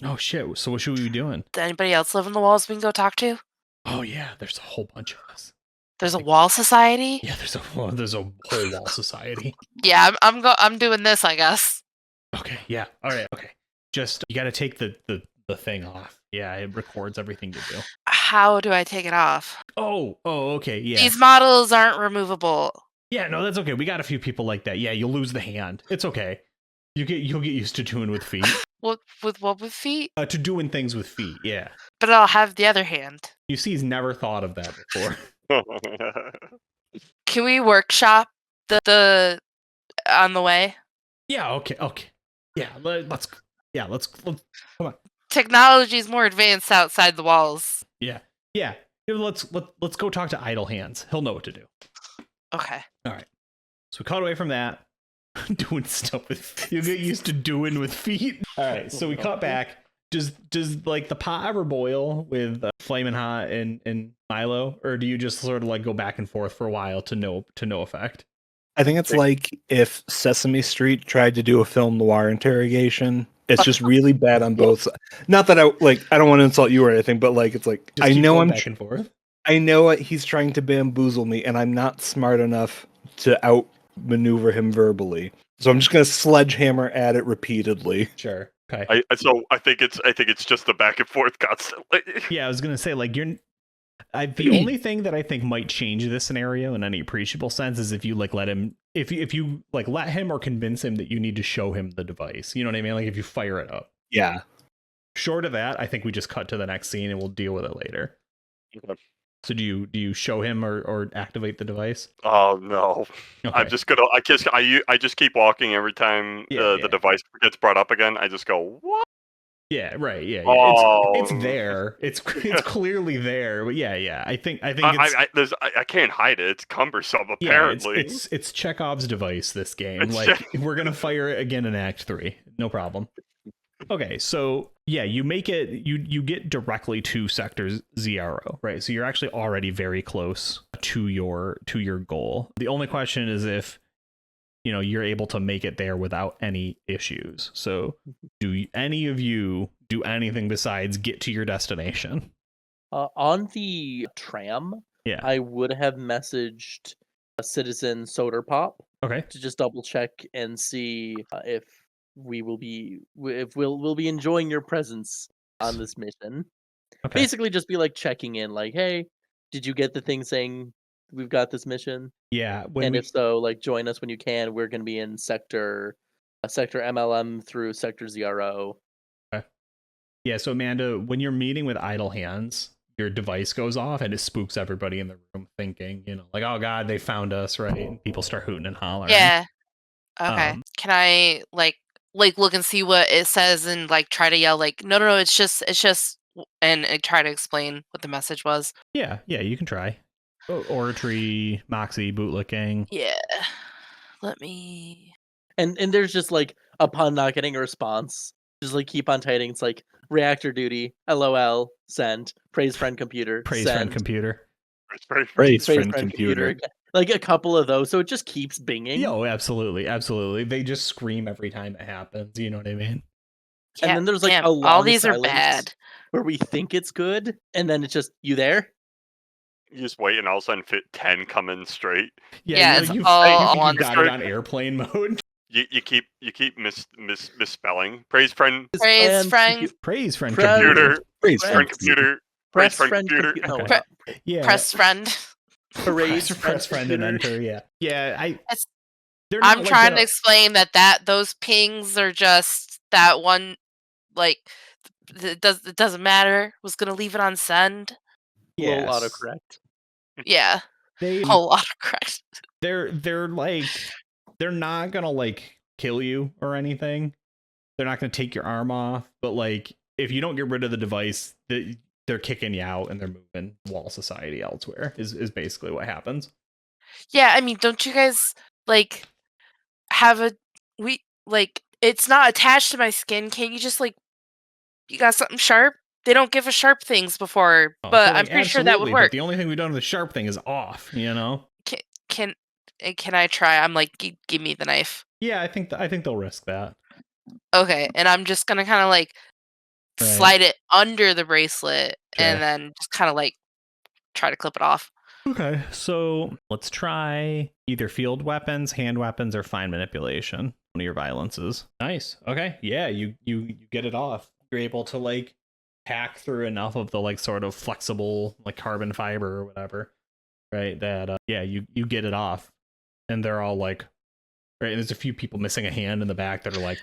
Oh shit. So what should we be doing? Does anybody else live in the walls we can go talk to? Oh yeah, there's a whole bunch of us. There's a wall society? Yeah, there's a whole wall society. Yeah, I'm doing this, I guess. Okay, yeah. All right, okay. Just you got to take the thing off. Yeah, it records everything you do. How do I take it off? Oh, okay, yeah. These models aren't removable. Yeah, no, that's okay. We got a few people like that. Yeah, you'll lose the hand. It's okay. You'll get used to doing with feet. What with feet? To doing things with feet, yeah. But I'll have the other hand. You see, he's never thought of that before. Can we workshop the on the way? Yeah, okay. Yeah, let's come on. Technology is more advanced outside the walls. Yeah. Let's go talk to Idle Hands. He'll know what to do. Okay. All right. So we cut away from that. Doing stuff with you get used to doing with feet. All right. So we cut back. Does like the pot ever boil with Flamin' Hot and Milo, or do you just sort of like go back and forth for a while to no effect? I think it's like if Sesame Street tried to do a film noir interrogation. It's just really bad on both sides. Not that I don't want to insult you or anything, but like it's like Just I keep know going I'm back and forth. I know he's trying to bamboozle me, and I'm not smart enough to outmaneuver him verbally. So I'm just gonna sledgehammer at it repeatedly. Sure. Okay. I think it's just the back and forth constantly. Yeah, I was gonna say like the only thing that I think might change this scenario in any appreciable sense is if you like let him if you like let him or convince him that you need to show him the device. You know what I mean? Like if you fire it up. Yeah. Short of that, I think we just cut to the next scene and we'll deal with it later. Okay. So do you show him or activate the device? Oh no! Okay. I'm just gonna. I just keep walking every time the device gets brought up again. I just go, what? Yeah, right. Yeah. Oh. It's there. It's clearly there. But yeah. I think it's I can't hide it. It's cumbersome. Apparently, it's Chekhov's device. This game, It's like we're gonna fire it again in Act 3. No problem. Okay, so yeah, you make it. You get directly to Sector ZRO, right? So you're actually already very close to your goal. The only question is if you're able to make it there without any issues. So do any of you do anything besides get to your destination? On the tram, Yeah. I would have messaged a Citizen Soderpop Okay. to just double check and see if we'll be enjoying your presence on this mission. Okay. Basically, just be like checking in, like, hey, did you get the thing saying we've got this mission? Yeah. If so, like, join us when you can. We're going to be in sector MLM through Sector ZRO. Okay. Yeah. So Amanda, when you're meeting with Idle Hands, your device goes off and it spooks everybody in the room, thinking, like, oh god, they found us, right? And people start hooting and hollering. Yeah. Okay. Can I like look and see what it says and like try to yell like no, it's just and try to explain what the message was? Yeah, you can try. Oratory, Moxie, bootlicking. Yeah. Let me. And there's just like upon not getting a response, just like keep on typing. It's like reactor duty, LOL, send, praise friend computer, Praise send, friend computer. It's very Praise praise friend computer. again. Like a couple of those, so it just keeps binging. Oh, absolutely, absolutely. They just scream every time it happens. You know what I mean? And Yeah, then there's like damn, a long all these are silence bad. where we think it's good, and then it's just, you there? You just wait, and all of a sudden, 10 come in straight. Yeah, you, it's you, all you on got it on airplane mode. You keep misspelling. Praise friend Praise friend. Praise friend Friend computer. computer. Praise Friend Friend friend computer. Praise press friend computer. No, Okay. not Yeah. Press friend. parades press friend and computer. enter. Yeah. Yeah. It's- They're not I'm like trying a- to explain that those pings are just that one, like, it doesn't matter. Was gonna leave it on send. Little Yes. autocorrect. Yeah, They whole autocorrect. they're like they're not gonna like kill you or anything. They're not gonna take your arm off, but like if you don't get rid of the device, they're kicking you out and they're moving wall society elsewhere. Is basically what happens. Yeah, I mean, don't you guys like have it's not attached to my skin? Can't you just you got something sharp? They don't give us sharp things before, Oh, but so, I'm pretty sure that would absolutely, work. But the only thing we've done with the sharp thing is off. You know. Can I try? I'm like, give me the knife. Yeah, I think they'll risk that. Okay, and I'm just gonna kind of Right. slide it under the bracelet, and Okay. then just kind of try to clip it off. Okay, so let's try either field weapons, hand weapons, or fine manipulation. One of your violences. Nice. Okay. Yeah, you get it off. You're able to hack through enough of the sort of flexible carbon fiber or whatever, right? That yeah, you get it off, and they're all right. And there's a few people missing a hand in the back that are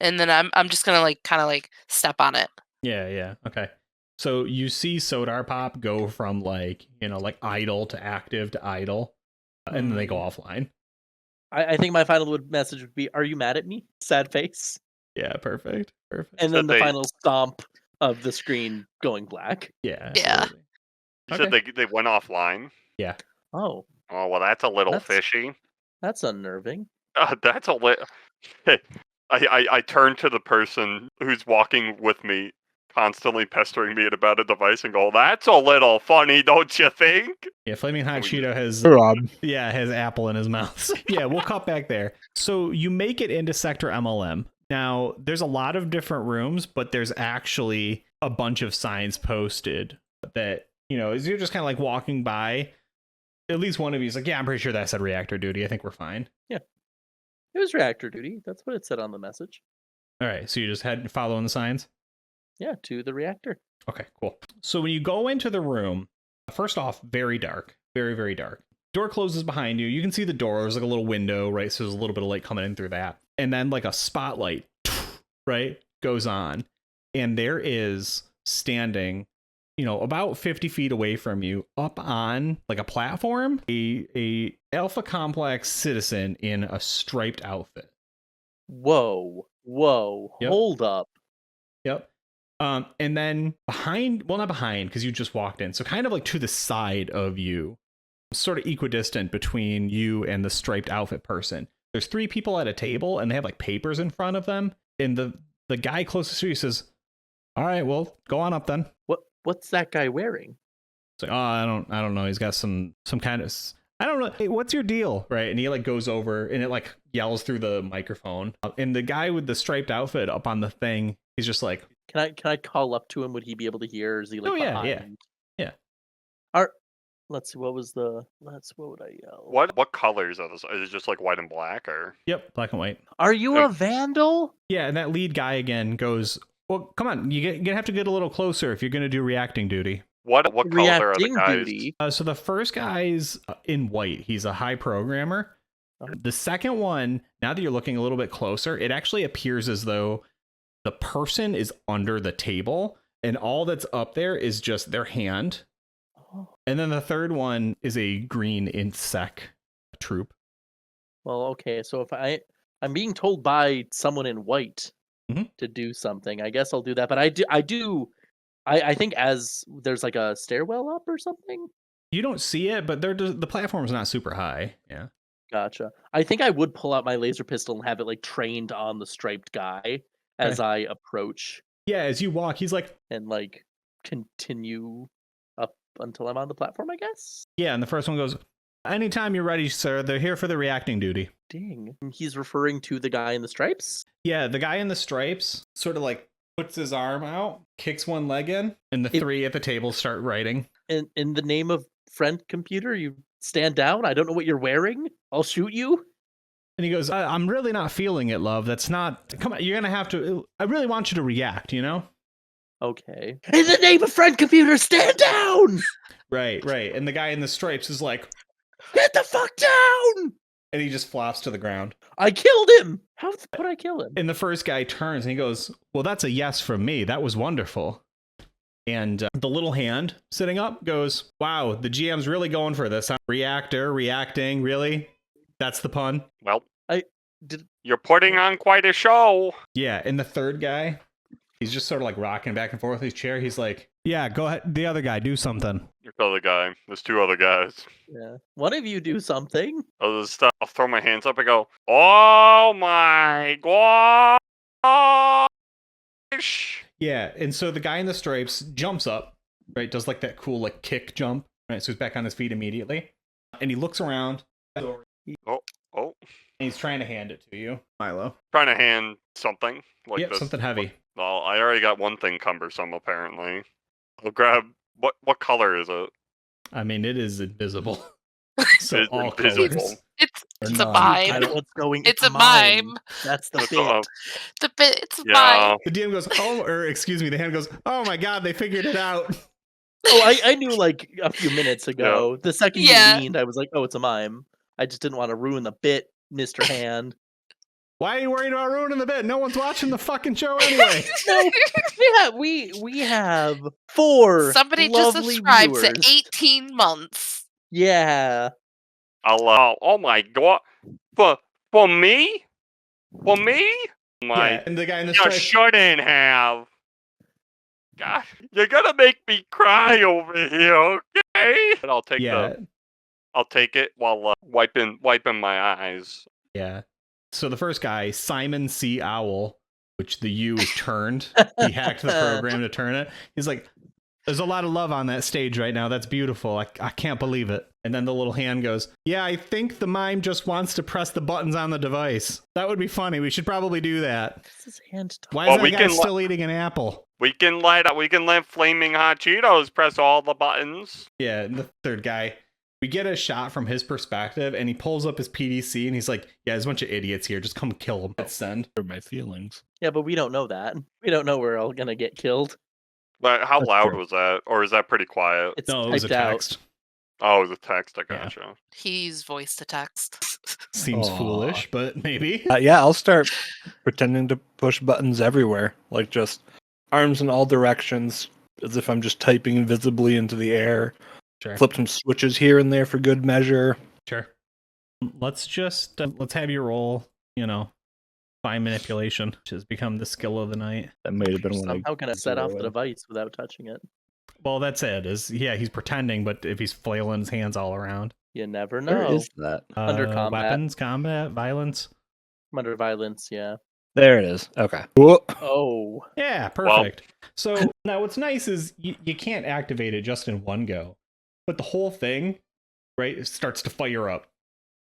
And then I'm just gonna kind of step on it. yeah. Okay. So you see Sodar Pop go from idle to active to idle, and then they go offline. I think my final message would be, "Are you mad at me?" Sad face. Yeah, perfect. And So then the they- final stomp of the screen going black. Yeah. Yeah. Absolutely. You said they went offline. Oh, Oh well, that's a little That's- fishy. that's unnerving. That's a little. I turn to the person who's walking with me, constantly pestering me about a device, and go, "That's a little funny, don't you think?" Yeah, Flaming Hot We- Cheeto has Rob. has apple in his mouth. Yeah, we'll cut back there. So you make it into Sector MLM. Now, there's a lot of different rooms, but there's actually a bunch of signs posted that, as you're just kind of walking by, at least one of you is yeah, I'm pretty sure that said reactor duty. I think we're fine. It was reactor duty. That's what it said on the message. All right, so you just head following the signs? Yeah, to the reactor. Okay, cool. So when you go into the room, first off, very dark, very, very dark. Door closes behind you. You can see the door. There's a little window, right? So there's a little bit of light coming in through that. And then a spotlight, right, goes on. And there is standing, about 50 feet away from you, up on a platform, a Alpha Complex citizen in a striped outfit. Whoa. Yep. Hold up. Yep. And then not behind, because you just walked in. So kind of to the side of you, sort of equidistant between you and the striped outfit person. There's 3 people at a table, and they have papers in front of them. And the guy closest to you says, "All right, well, go on up then." What's that guy wearing? It's like, "Oh, I don't know. He's got some kind of, I don't know. Hey, what's your deal?" Right? And he goes over and it yells through the microphone. And the guy with the striped outfit up on the thing, he's just like, Can I call up to him? Would he be able to hear? Or is he Oh, yeah, behind? yeah. Let's see. What would I yell? What colors are those? Is it just white and black, or "Yep, black and white." Are you a vandal? Yeah, and that lead guy again goes, "Well, come on, you're gonna have to get a little closer if you're gonna do reacting duty." what color are the Reacting guys? duty. So the first guy's in white. He's a high programmer. Oh. The second one, now that you're looking a little bit closer, it actually appears as though the person is under the table, and all that's up there is just their hand. Oh. And then the third one is a green INSEC troop. Well, okay. So if I'm being told by someone in white Mhm. to do something, I guess I'll do that. But I think as there's a stairwell up or something. You don't see it, but the platform's not super high. Yeah. Gotcha. I think I would pull out my laser pistol and have it trained on the striped guy as I approach Yeah, as you walk, he's like, and like continue up until I'm on the platform, I guess. yeah, and the first one goes, anytime you're ready, sir, they're here for the reacting duty. Dang. He's referring to the guy in the stripes? Yeah, the guy in the stripes sort of like puts his arm out, kicks one leg in, and the three at the table start writing. In the name of friend computer, you stand down? I don't know what you're wearing. I'll shoot you. And he goes, I'm really not feeling it, love. That's not... Come on, you're going to have to... I really want you to react, you know? Okay. In the name of friend computer, stand down! Right. And the guy in the stripes is like, Get the fuck down! and he just flops to the ground. I killed him! How would I kill him? And the first guy turns and he goes, well, that's a yes from me. That was wonderful. And the little hand sitting up goes, wow, the GM's really going for this. Huh? Reacting, really? That's the pun? Well, Did you're putting on quite a show. Yeah, and the third guy, he's just sort of like rocking back and forth with his chair. He's like, yeah, go ahead. The other guy, do something. You're the other guy. There's two other guys. yeah. One of you do something. I'll throw my hands up and go, oh my gosh. Yeah, and so the guy in the stripes jumps up, right? Does like that cool like kick jump, right? So he's back on his feet immediately. And he looks around. Oh. And he's trying to hand it to you, Milo. Trying to hand something like Yep, this. something heavy. Well, I already got one thing cumbersome, apparently. I'll grab... What color is it? I mean, it is invisible. So It's all invisible. colors. It's Or a none. I mime. don't know what's going. It's a mime. That's the It's bit. a- It's a Yeah. mime. The DM goes, the hand goes, oh my god, they figured it out. Oh, I knew like a few minutes ago. The second Yeah. you leaned, I was like, oh, it's a mime. I just didn't want to ruin the bit, Mr. Hand. Why are you worried about ruining the bit? No one's watching the fucking show anyway. No, yeah, we have 4 Somebody just lovely subscribed viewers. to 18 months. Yeah. Oh my god. For me? For me? My... Yeah, and the guy in the You stripes. shouldn't have. Gosh, you're gonna make me cry over here, okay? But I'll take I'll take it while wiping my eyes. Yeah. So the first guy, Simon C. Owl, which the U is turned. He hacked the program to turn it. He's like, there's a lot of love on that stage right now. That's beautiful. I can't believe it. And then the little hand goes, yeah, I think the mime just wants to press the buttons on the device. That would be funny. We should probably do that. What's his hand talk? Why Well, is we that guy can still eating an apple? We can let Flaming Hot Cheetos press all the buttons. Yeah, and the third guy, we get a shot from his perspective, and he pulls up his PDC, and he's like, yeah, there's a bunch of idiots here. Just come kill them. Let's send. For my feelings. Yeah, but we don't know that. We don't know we're all gonna get killed. But how That's loud true. was that? Or is that pretty quiet? It's No, it was a typed out. text. Oh, it was a text. I Yeah. gotcha. He's voice to text. Seems Aw. foolish, but maybe. Yeah, I'll start pretending to push buttons everywhere, like just arms in all directions, as if I'm just typing invisibly into the air. Sure. Flip some switches here and there for good measure. Sure. Let's just let's have you roll, fine manipulation, which has become the skill of the night. That might have been when I Somehow gonna set off the zero in. device without touching it. Well, that's it. He's pretending, but if he's flailing his hands all around. You never Where know. is that? Under combat. Weapons, combat, violence. Under violence, yeah. There it is. Okay. Whoa. Oh. Yeah, perfect. So now what's nice is you can't activate it just in one go, but the whole thing, right, it starts to fire up.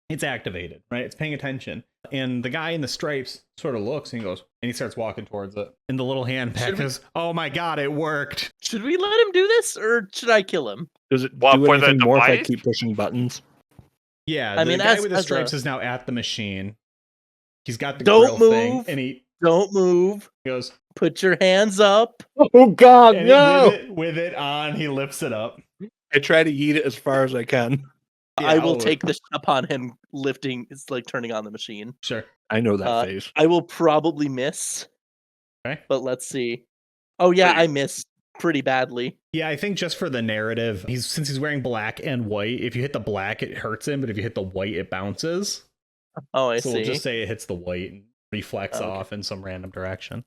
It's activated, right? It's paying attention. And the guy in the stripes sort of looks and he goes, and he starts walking towards it. And the little hand pack goes, oh my god, it worked. Should we let him do this or should I kill him? Does it What, do for the anything more if I device? keep pushing buttons? Yeah, I the mean, guy as- with the as stripes a- is now at the machine. He's got the Don't grill thing, move. and he Don't move. goes, Put your hands up. Oh God, and no! with it on, he lifts it up. I try to eat it as far as I can. Yeah, I will I'll- take the shot upon him lifting. It's like turning on the machine. Sure. I know that phase. I will probably miss. Okay. But let's see. Oh yeah, Hey. I missed pretty badly. Yeah, I think just for the narrative, since he's wearing black and white, if you hit the black, it hurts him, but if you hit the white, it bounces. Oh, I So see. we'll just say it hits the white and reflects Okay. off in some random direction.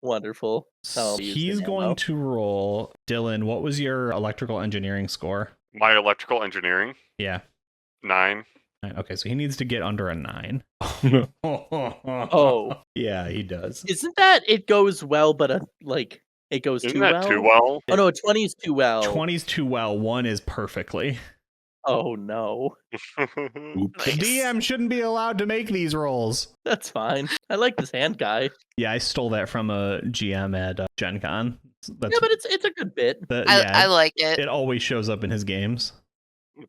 Wonderful. Oh, He's going to roll. Dylan, what was your electrical engineering score? My electrical engineering, Yeah. 9. Okay, so he needs to get under a 9. Oh. Yeah, he does. Isn't that it goes well, but it goes Isn't too that well? too well? Oh no, a 20 is too well. 20's too well. 1 is perfectly. Oh no, The Nice. DM shouldn't be allowed to make these rolls. that's fine. I like this hand guy. Yeah, I stole that from a GM at Gen Con. That's, Yeah, but it's a good bit. I like it. it always shows up in his games.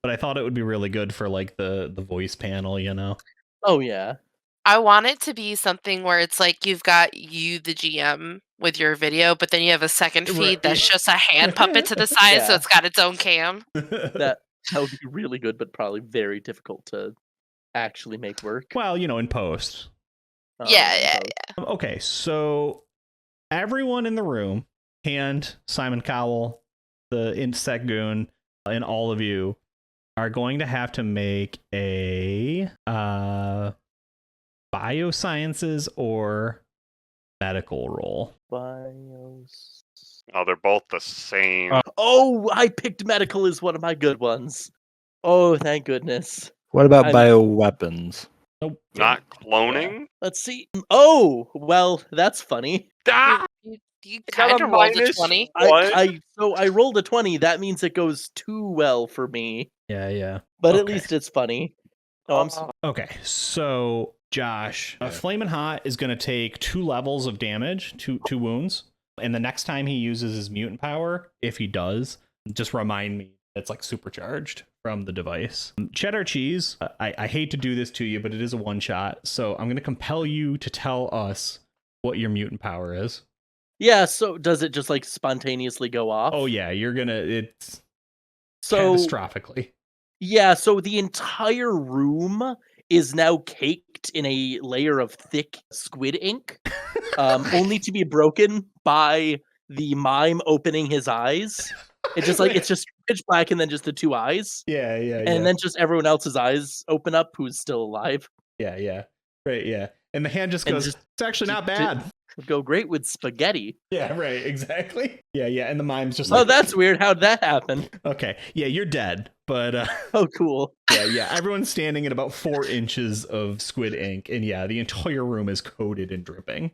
But I thought it would be really good for like the voice panel, you know. Oh yeah. I want it to be something where it's like you've got you, the GM, with your video, but then you have a second feed Right, that's yeah. just a hand puppet to the side, so Yeah. it's got its own cam. That would be really good, but probably very difficult to actually make work. Well, you know, in post. Yeah. Okay, so everyone in the room, Hand, Simon Cowell, the Insect Goon, and all of you are going to have to make a biosciences or medical roll. Bios. Oh, they're both the same. Oh, I picked medical as one of my good ones. Oh, thank goodness. What about I'm- bioweapons? Nope. Not cloning? Let's see. Oh, well, that's funny. Ah! You Is that kind a of rolled a minus? 20. What? So I rolled a 20. That means it goes too well for me. Yeah. But at Okay. least it's funny. Oh, I'm Okay, so Josh, Flamin' Hot is going to take 2 levels of damage, two wounds, and the next time he uses his mutant power, if he does, just remind me it's like supercharged from the device. Cheddar Cheese, I hate to do this to you, but it is a one shot, so I'm going to compel you to tell us what your mutant power is. Yeah, so does it just like spontaneously go off? Oh yeah, it's So catastrophically. yeah, so the entire room is now caked in a layer of thick squid ink, only to be broken by the mime opening his eyes. It's just like it's just pitch black and then just the 2 eyes. Yeah. And then just everyone else's eyes open up who's still alive. Yeah. Right, yeah. And the hand just And goes, just- it's actually not bad. Would go great with spaghetti. Yeah, right, exactly. Yeah, and the mime's just Oh, like, that's weird. How'd that happen? okay, yeah, you're dead. But Oh, cool. yeah, everyone's standing at about 4 inches of squid ink, and yeah, the entire room is coated and dripping.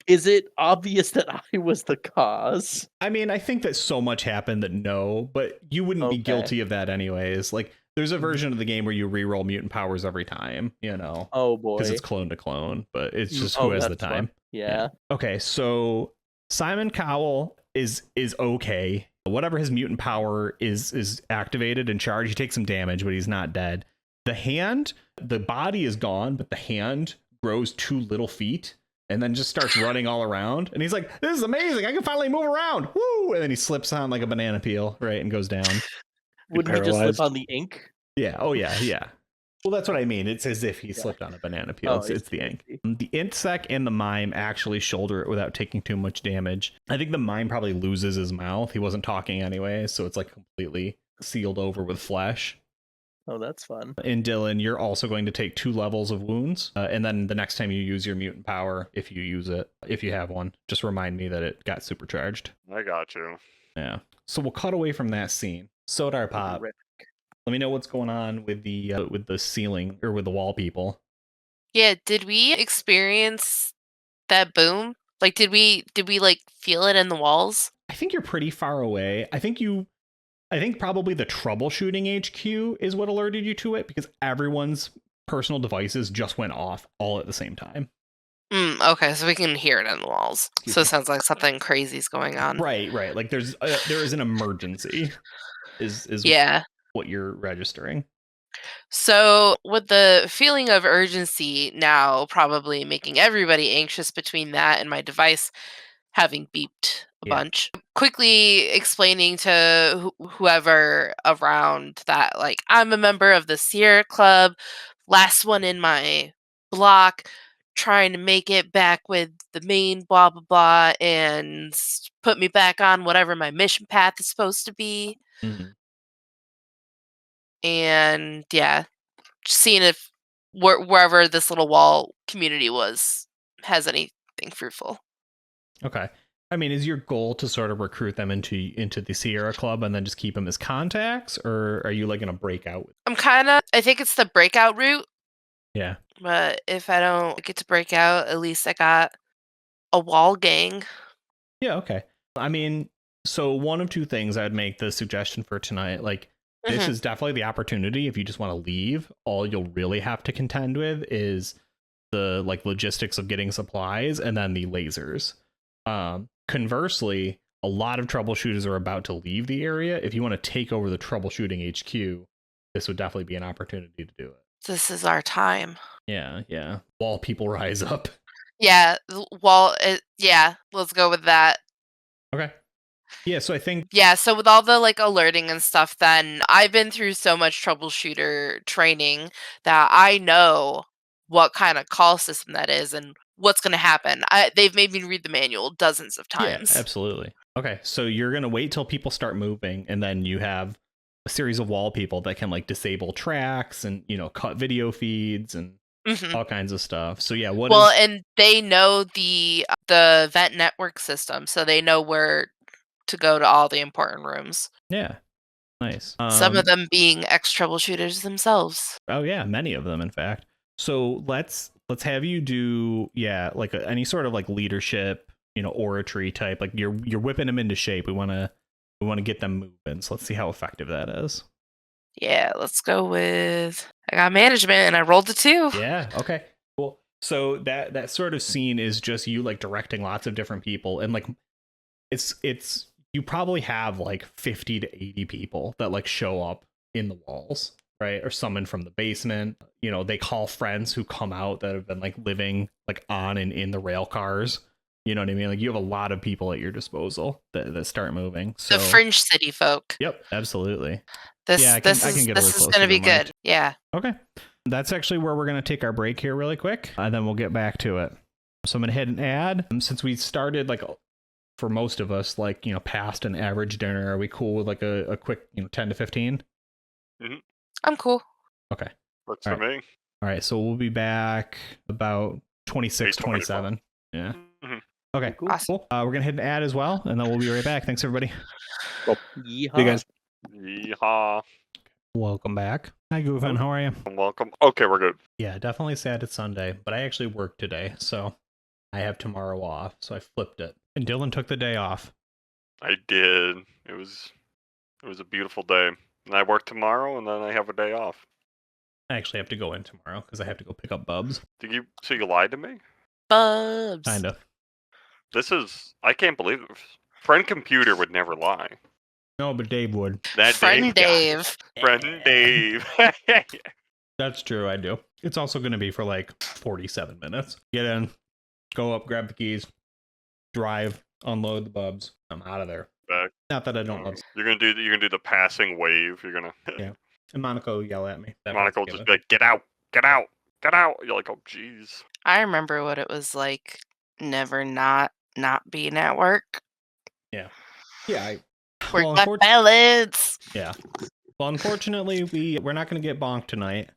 Is it obvious that I was the cause? I mean, I think that so much happened that no, but you wouldn't be Okay. guilty of that anyways. Like, there's a version of the game where you re-roll mutant powers every time, you know, Oh boy. because it's clone to clone, but it's just Oh, who has the that's fun. time. Yeah. Okay, so Simon Cowell is okay. Whatever his mutant power is activated and charged, he takes some damage, but he's not dead. The hand, the body is gone, but the hand grows 2 little feet and then just starts running all around. And he's like, this is amazing. I can finally move around. Woo! And then he slips on like a banana peel, right, and goes down. Wouldn't he just paralyzed. slip on the ink? Yeah. Oh, yeah. Well, that's what I mean. It's as if he slipped on a banana peel. Oh, It's the ink. The insect and the mime actually shoulder it without taking too much damage. I think the mime probably loses his mouth. He wasn't talking anyway, so it's like completely sealed over with flesh. Oh, that's fun. And Dylan, you're also going to take 2 levels of wounds. And then the next time you use your mutant power, if you use it, if you have one, just remind me that it got supercharged. I got you. Yeah. So we'll cut away from that scene. Sodar Pop. Let me know what's going on with the ceiling or with the wall people. Yeah, did we experience that boom? Like, did we like feel it in the walls? I think you're pretty far away. I think probably the troubleshooting HQ is what alerted you to it because everyone's personal devices just went off all at the same time. Okay, so we can hear it in the walls. So it sounds like something crazy's going on. Right. Like there is an emergency. Is Yeah. what you're registering. So, with the feeling of urgency now probably making everybody anxious between that and my device having beeped a Yeah. bunch, quickly explaining to whoever around that, like, I'm a member of the Sierra Club, last one in my block, trying to make it back with the main blah, blah, blah, and put me back on whatever my mission path is supposed to be. Mhm. And yeah, just seeing if wherever this little wall community was has anything fruitful. Okay. I mean, is your goal to sort of recruit them into the Sierra Club and then just keep them as contacts, or are you like gonna break out? I think it's the breakout route, Yeah. but if I don't get to break out, at least I got a wall gang. Yeah, okay. I mean, so one of two things I'd make the suggestion for tonight. Like, this Mhm. is definitely the opportunity. If you just want to leave, all you'll really have to contend with is the like logistics of getting supplies and then the lasers. Conversely, a lot of troubleshooters are about to leave the area. If you want to take over the troubleshooting HQ, this would definitely be an opportunity to do it. This is our time. Yeah, yeah. While people rise up. Yeah, yeah, let's go with that. Okay. Yeah, so I think Yeah, so with all the like alerting and stuff, then I've been through so much troubleshooter training that I know what kind of call system that is and what's going to happen. They've made me read the manual dozens of times. Yeah, absolutely. Okay, so you're gonna wait till people start moving, and then you have a series of wall people that can like disable tracks and cut video feeds and Mhm. all kinds of stuff. So yeah, Well, and they know the vent network system, so they know where to go to all the important rooms. Yeah, nice. Some of them being ex-troubleshooters themselves. Oh yeah, many of them, in fact. So let's have you do like any sort of like leadership, oratory type. Like you're whipping them into shape. We want to get them moving. So let's see how effective that is. Yeah, let's go with. I got management, and I rolled a 2. Yeah. Okay. Cool. So that sort of scene is just you like directing lots of different people, and like it's you probably have like 50 to 80 people that like show up in the walls, right? Or summoned from the basement. They call friends who come out that have been like living like on and in the rail cars. You know what I mean? Like you have a lot of people at your disposal that start moving. So The fringe city folk. Yep, absolutely. This Yeah, I can get a this little is going closer to be to the mic. good. Yeah. Okay. That's actually where we're going to take our break here really quick, and then we'll get back to it. So I'm going to hit an ad. Since we started, like, for most of us, like, past an average dinner, are we cool with, like, a quick, 10 to 15? I'm cool. Okay. Works All for me. All right, so we'll be back about 26, 8:24. 27. Yeah. Mhm. Okay, Cool. Awesome. cool. We're going to hit an ad as well, and then we'll be right back. Thanks, everybody. Yeehaw. You guys. Yeehaw. Welcome back. Hi, Goofin. How are you? Welcome. Okay, we're good. Yeah, definitely sad it's Sunday, but I actually work today, so I have tomorrow off, so I flipped it. And Dylan took the day off. I did. It was a beautiful day. And I work tomorrow, and then I have a day off. I actually have to go in tomorrow because I have to go pick up Bubs. So you lied to me? Bubs. Kind of. I can't believe it. Friend Computer would never lie. No, but Dave would. That Friend Dave. Dave. Friend Dave. That's true, I do. It's also going to be for like 47 minutes. Get in, go up, grab the keys, drive, unload the Bubs. I'm out of there. Back. Not that I don't love. You're gonna do the passing wave. You're gonna. Yeah. And Monica will yell at me. That Monica will part's just given. be like, "Get out! Get out! Get out!" You're like, "Oh, jeez." I remember what it was like never not being at work. Yeah. Work-life balance. Yeah. Well, unfortunately, we're not going to get bonked tonight.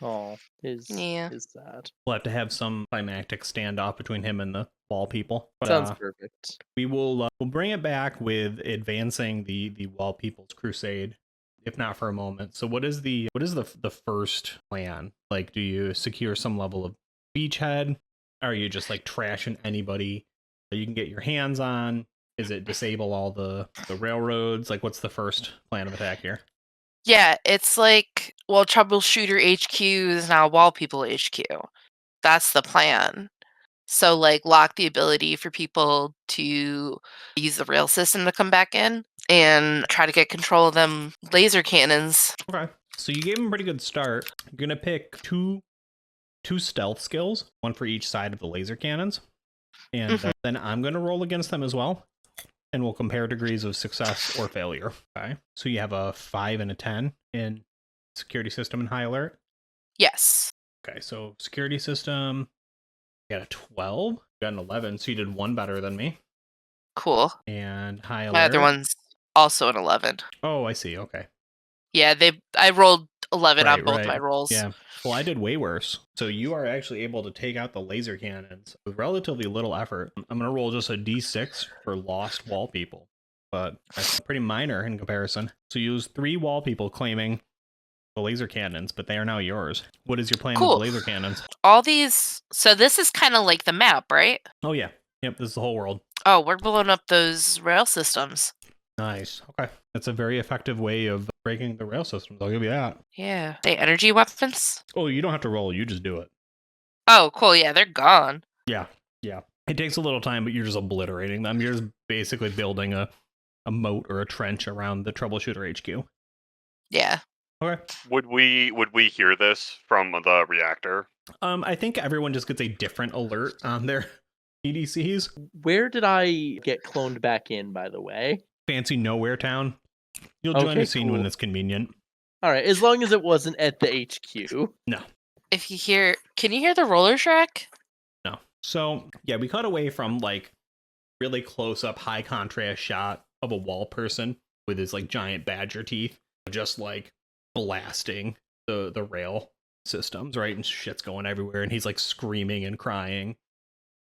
Oh, is sad. We'll have to have some climactic standoff between him and the wall people. But, Sounds perfect. we will we'll bring it back with advancing the wall people's crusade, if not for a moment. So what is the first plan? Like, do you secure some level of beachhead? Are you just like trashing anybody that you can get your hands on? Is it disable all the railroads? Like, what's the first plan of attack here? Yeah, it's like, well, Troubleshooter HQ is now Wall People HQ. That's the plan. So, like, lock the ability for people to use the rail system to come back in and try to get control of them laser cannons. Okay. So you gave him a pretty good start. You're going to pick two stealth skills, one for each side of the laser cannons. And then I'm going to roll against them as well. And we'll compare degrees of success or failure. Okay. So you have a 5 and a 10 in security system and high alert. Yes. Okay. So security system, you got a 12, you got an 11. So you did one better than me. Cool. And high alert. My other one's also an 11. Oh, I see. Okay. Yeah, I rolled 11 on Right, both right. my rolls. Yeah. Well, I did way worse. So you are actually able to take out the laser cannons with relatively little effort. I'm going to roll just a d6 for lost wall people, but that's pretty minor in comparison. So you use 3 wall people claiming the laser cannons, but they are now yours. What is your plan with Cool. the laser cannons? All these. So this is kind of like the map, right? Oh, yeah. Yep, this is the whole world. Oh, we're blowing up those rail systems. Nice. Okay. That's a very effective way of breaking the rail systems. I'll give you that. Yeah. They energy weapons? Oh, you don't have to roll. You just do it. Oh, cool. Yeah, they're gone. Yeah. Yeah. It takes a little time, but you're just obliterating them. You're just basically building a moat or a trench around the Troubleshooter HQ. Yeah. Okay. Would we hear this from the reactor? I think everyone just gets a different alert on their EDCs. Where did I get cloned back in, by the way? Fancy Nowhere Town. You'll join Okay, the scene when cool. it's convenient. All right, as long as it wasn't at the HQ. No. If you hear, can you hear the roller track? No. So, yeah, we cut away from like really close up, high contrast shot of a wall person with his like giant badger teeth, just like blasting the rail systems, right? And shit's going everywhere, and he's like screaming and crying.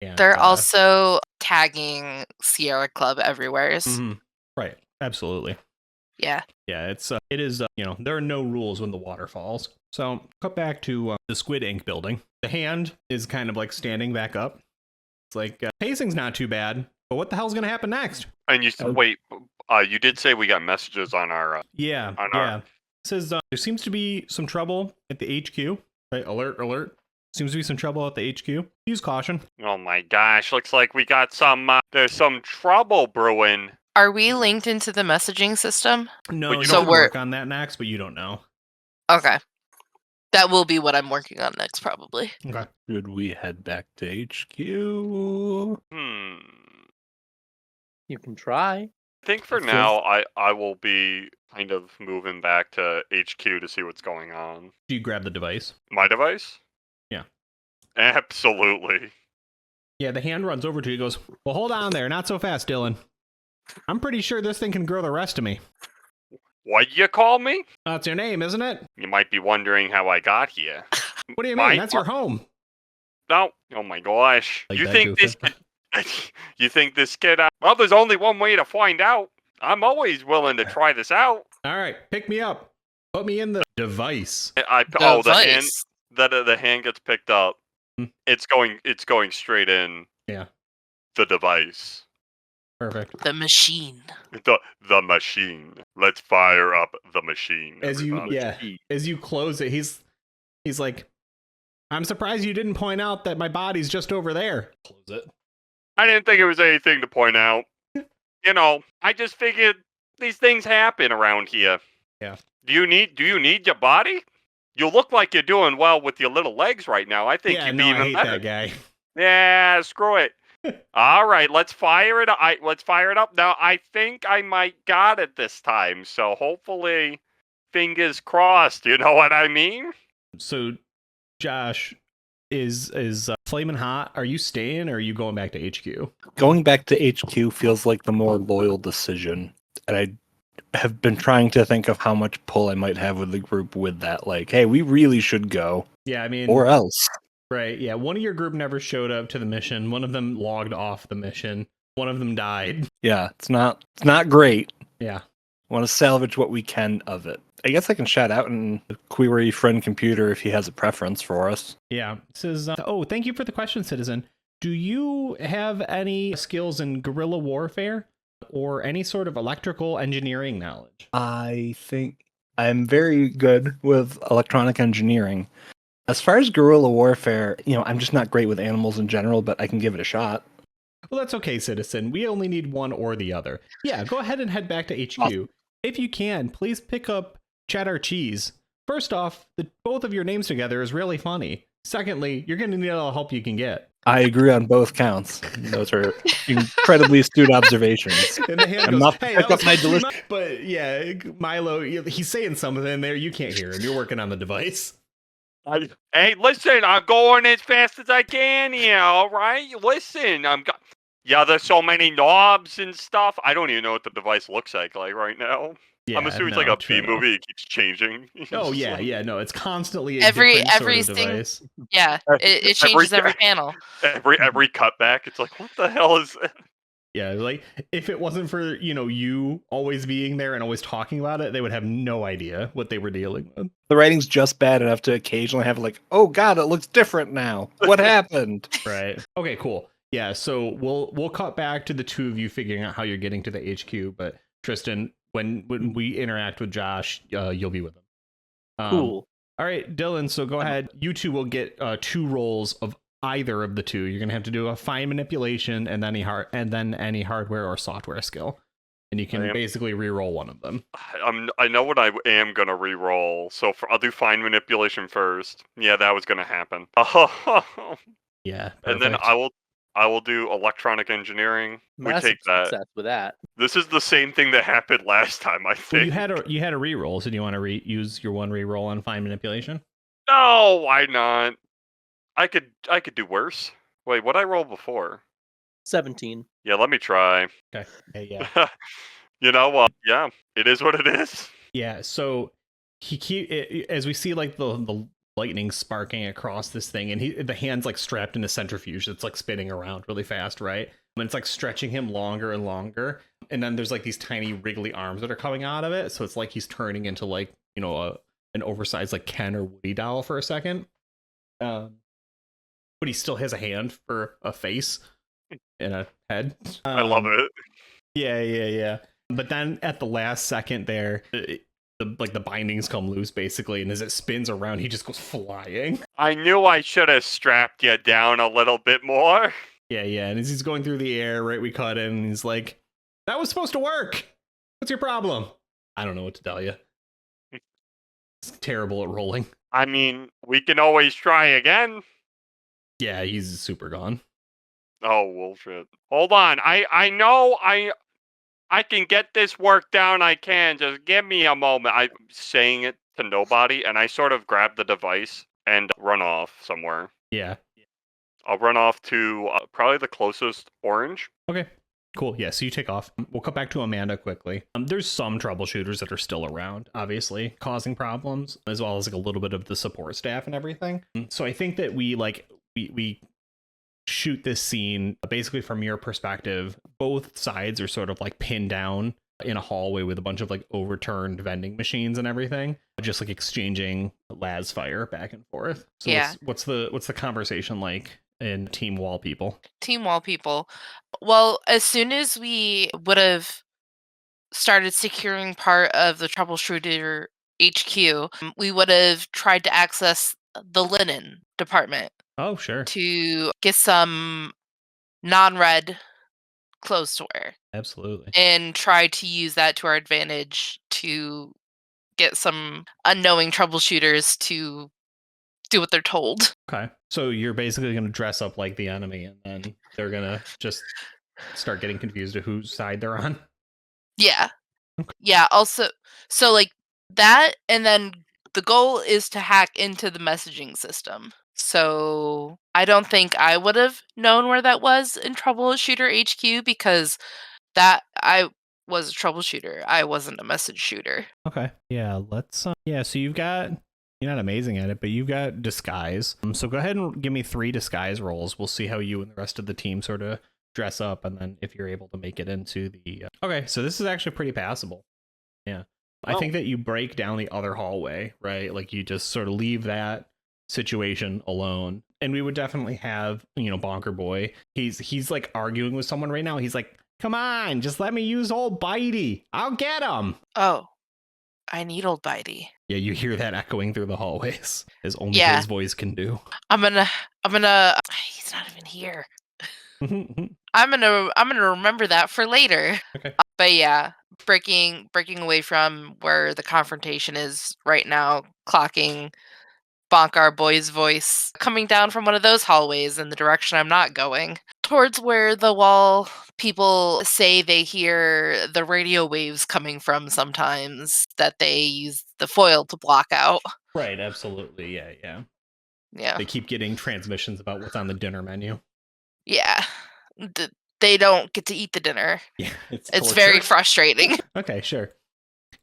And, They're also tagging Sierra Club everywhere. mhm. Right. Absolutely. Yeah. Yeah, it is, there are no rules when the water falls. So, cut back to the Squid Ink building. The hand is kind of like standing back up. It's like, pacing's not too bad, but what the hell's going to happen next? And you wait, you did say we got messages on our Yeah, on yeah. our- It says there seems to be some trouble at the HQ. Right, alert, alert. Seems to be some trouble at the HQ. Use caution. Oh my gosh, looks like we got some there's some trouble brewing. Are we linked into the messaging system? No, But you you don't- can work on that next, but you don't know. Okay. That will be what I'm working on next, probably. Okay. Should we head back to HQ? You can try. I think for It now I will be kind of moving back to HQ to see what's going on. Do you grab the device? My device? Yeah. Absolutely. Yeah, the hand runs over to you and goes, well, hold on there. Not so fast, Dylan. I'm pretty sure this thing can grow the rest of me. What you call me? That's your name, isn't it? You might be wondering how I got here. What do you mean? Mine? That's your home. No. Oh my gosh. Like You that, think this Goofy? You think this kid well, there's only one way to find out. I'm always willing to try this out. All right, pick me up. Put me in the device. The hand Device. the hand gets picked up. Hmm. It's going straight in. Yeah. The device. Perfect. The machine. The machine. Let's fire up the machine. As you, everybody. yeah, as you close it, he's like, I'm surprised you didn't point out that my body's just over there. Close it. I didn't think it was anything to point out. I just figured these things happen around here. Yeah. Do you need your body? You look like you're doing well with your little legs right now. I think Yeah, you'd no, be I even hate better. that guy. Yeah, screw it. All right, let's fire it up. Let's fire it up. Now, I think I might got it this time, so hopefully, fingers crossed. You know what I mean? So, Josh, is Flamin' Hot? Are you staying or are you going back to HQ? Going back to HQ feels like the more loyal decision. And I have been trying to think of how much pull I might have with the group with that. Like, hey, we really should go. Yeah, I mean, Or else. right? Yeah, one of your group never showed up to the mission. One of them logged off the mission. One of them died. Yeah, it's not great. Yeah. I want to salvage what we can of it. I guess I can shout out and query friend computer if he has a preference for us. Yeah. It says, oh, thank you for the question, citizen. Do you have any skills in guerrilla warfare or any sort of electrical engineering knowledge? I think I'm very good with electronic engineering. As far as guerrilla warfare, I'm just not great with animals in general, but I can give it a shot. Well, that's okay, citizen. We only need one or the other. Yeah, go ahead and head back to HQ. Awesome. If you can, please pick up Cheddar Cheese. First off, both of your names together is really funny. Secondly, you're going to need all the help you can get. I agree on both counts. Those are incredibly astute observations. And the hand I'm goes, not hey, pick that up was my supposed to be delicious. But yeah, Milo, he's saying something in there. You can't hear him. You're working on the device. Hey, listen, I'm going as fast as I can here, all right? Listen, Yeah, there's so many knobs and stuff. I don't even know what the device looks like right now. Yeah, I'm assuming no, it's like a true B enough. movie. It keeps changing. Oh It's yeah, like- yeah, no, it's constantly a Every different sort of everything- device. Yeah, it changes every panel. Every cutback, it's like, what the hell is that? Yeah, like if it wasn't for you always being there and always talking about it, they would have no idea what they were dealing with. The writing's just bad enough to occasionally have like, oh god, it looks different now. What happened? Right. Okay, cool. Yeah, so we'll cut back to the two of you figuring out how you're getting to the HQ, but Tristan, when we interact with Josh, you'll be with him. Cool. All right, Dylan, so go ahead. You two will get 2 rolls of either of the two. You're going to have to do a fine manipulation and then any hardware or software skill. And you can basically re-roll one of them. I know what I am gonna re-roll, so I'll do fine manipulation first. Yeah, that was gonna happen. Yeah, and then perfect. I will do electronic engineering. Massive we take that. success with that. This is the same thing that happened last time, I Well, think. you had a re-roll, so do you want to use your one re-roll on fine manipulation? No, why not? I could do worse. Wait, what I rolled before? 17. Yeah, let me try. Okay. Yeah. You know what? Yeah, it is what it is. Yeah, so as we see like the lightning sparking across this thing, and the hand's like strapped in a centrifuge that's like spinning around really fast, right? And it's like stretching him longer and longer, and then there's like these tiny wriggly arms that are coming out of it, so it's like he's turning into like an oversized like Ken or Woody doll for a second, but he still has a hand for a face and a head. I love it. Yeah. But then at the last second there, the bindings come loose basically, and as it spins around, he just goes flying. I knew I should have strapped you down a little bit more. Yeah, and as he's going through the air, right, we cut in, and he's like, "That was supposed to work. What's your problem?" I don't know what to tell you. It's terrible at rolling. I mean, we can always try again. Yeah, he's super gone. Oh, bullshit. Hold on. I know I can get this work down. I can. Just give me a moment. I'm saying it to nobody, and I sort of grab the device and run off somewhere. Yeah. I'll run off to probably the closest orange. Okay. Cool. Yeah, so you take off. We'll cut back to Amanda quickly. There's some troubleshooters that are still around, obviously, causing problems, as well as like a little bit of the support staff and everything. So I think that we shoot this scene basically from your perspective. Both sides are sort of like pinned down in a hallway with a bunch of like overturned vending machines and everything, just like exchanging las fire back and forth. So Yeah. what's the conversation like in Team Wall People? Team Wall People. Well, as soon as we would have started securing part of the Troubleshooter HQ, we would have tried to access the linen department Oh, sure. to get some non-red clothes to wear Absolutely. and try to use that to our advantage to get some unknowing troubleshooters to do what they're told. Okay. So you're basically going to dress up like the enemy, and then they're going to just start getting confused to whose side they're on. Yeah. Yeah, also, so like that, and then the goal is to hack into the messaging system. So I don't think I would have known where that was in Troubleshooter HQ because that I was a troubleshooter. I wasn't a message shooter. Okay. Yeah, let's yeah, so you're not amazing at it, but you've got disguise. So go ahead and give me 3 disguise rolls. We'll see how you and the rest of the team sort of dress up, and then if you're able to make it into the Okay, so this is actually pretty passable. Yeah. I think that you break down the other hallway, right? Like you just sort of leave that situation alone. And we would definitely have, Bonker Boy. He's like arguing with someone right now. He's like, "Come on, just let me use old Bitey. I'll get him." Oh, I need old Bitey. Yeah, you hear that echoing through the hallways, as only Yeah. his voice can do. I'm gonna he's not even here. I'm gonna remember that for later. Okay. But yeah, breaking away from where the confrontation is right now, clocking Bonkar Boy's voice coming down from one of those hallways in the direction I'm not going, towards where the wall people say they hear the radio waves coming from sometimes that they use the foil to block out. Right, absolutely. Yeah. Yeah. They keep getting transmissions about what's on the dinner menu. Yeah. they don't get to eat the dinner. Yeah, It's very torture. frustrating. Okay, sure.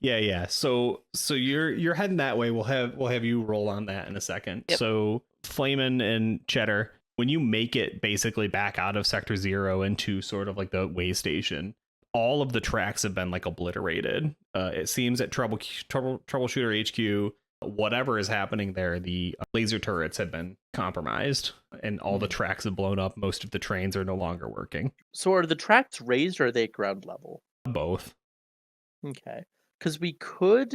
Yeah. So you're heading that way. We'll have you roll on that in a second. Yep. So Flamin and Cheddar, when you make it basically back out of Sector 0 into sort of like the way station, all of the tracks have been like obliterated. It seems at Troubleshooter HQ, whatever is happening there, the laser turrets have been compromised and all the tracks have blown up. Most of the trains are no longer working. So are the tracks raised or are they at ground level? Both. Okay. Because we could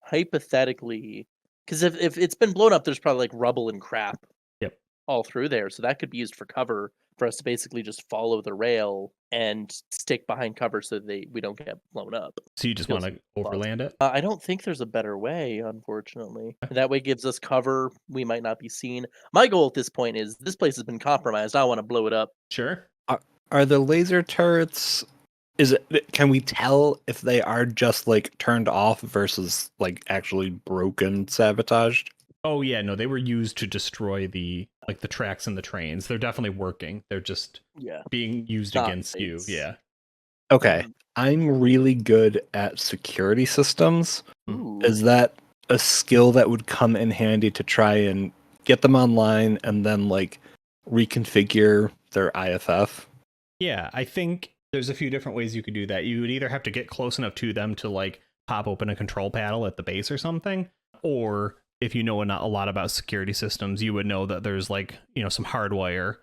hypothetically, because if it's been blown up, there's probably like rubble and crap Yep. all through there. So that could be used for cover for us to basically just follow the rail and stick behind cover so that we don't get blown up. So you just want to overland it? I don't think there's a better way, unfortunately. That way gives us cover. We might not be seen. My goal at this point is this place has been compromised. I want to blow it up. Sure. Are the laser turrets? Can we tell if they are just like turned off versus like actually broken, sabotaged? Oh yeah, no, they were used to destroy the tracks and the trains. They're definitely working. They're just being used Not against you. face. Yeah. Okay. I'm really good at security systems. Ooh. Is that a skill that would come in handy to try and get them online and then like reconfigure their IFF? Yeah, I think there's a few different ways you could do that. You would either have to get close enough to them to like pop open a control panel at the base or something, or if you know a lot about security systems, you would know that there's like, some hardwire,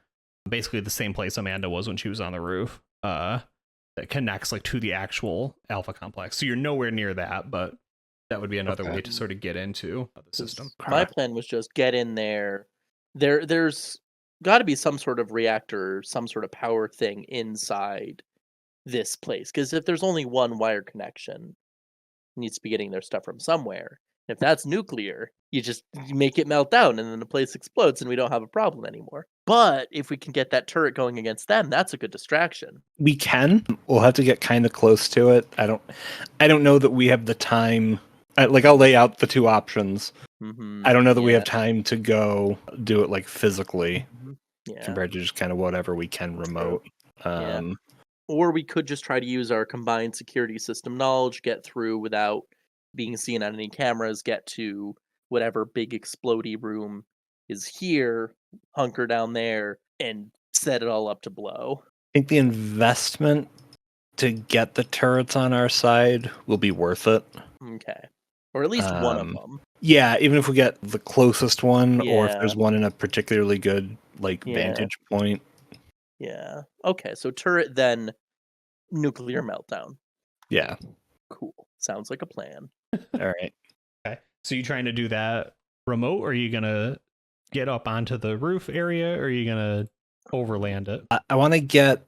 basically the same place Amanda was when she was on the roof, that connects like to the actual alpha complex. So you're nowhere near that, but that would be another way to sort of get into the system. My plan was just get in there. There's got to be some sort of reactor, some sort of power thing inside this place. Because if there's only one wire connection, it needs to be getting their stuff from somewhere. If that's nuclear, you make it melt down and then the place explodes and we don't have a problem anymore. But if we can get that turret going against them, that's a good distraction. We can. We'll have to get kind of close to it. I don't know that we have the time. I'll lay out the two options. Mm-hmm. I don't know that we have time to go do it like physically compared to just kind of whatever we can remote. Or we could just try to use our combined security system knowledge, get through without being seen on any cameras, get to whatever big explodey room is here, hunker down there, and set it all up to blow. I think the investment to get the turrets on our side will be worth it. Okay. Or at least one of them. Yeah, even if we get the closest one, or if there's one in a particularly good vantage point. Yeah. Okay, so turret, then nuclear meltdown. Yeah. Cool. Sounds like a plan. All right. Okay. So you trying to do that remote, or are you gonna get up onto the roof area, or are you gonna overland it? I want to get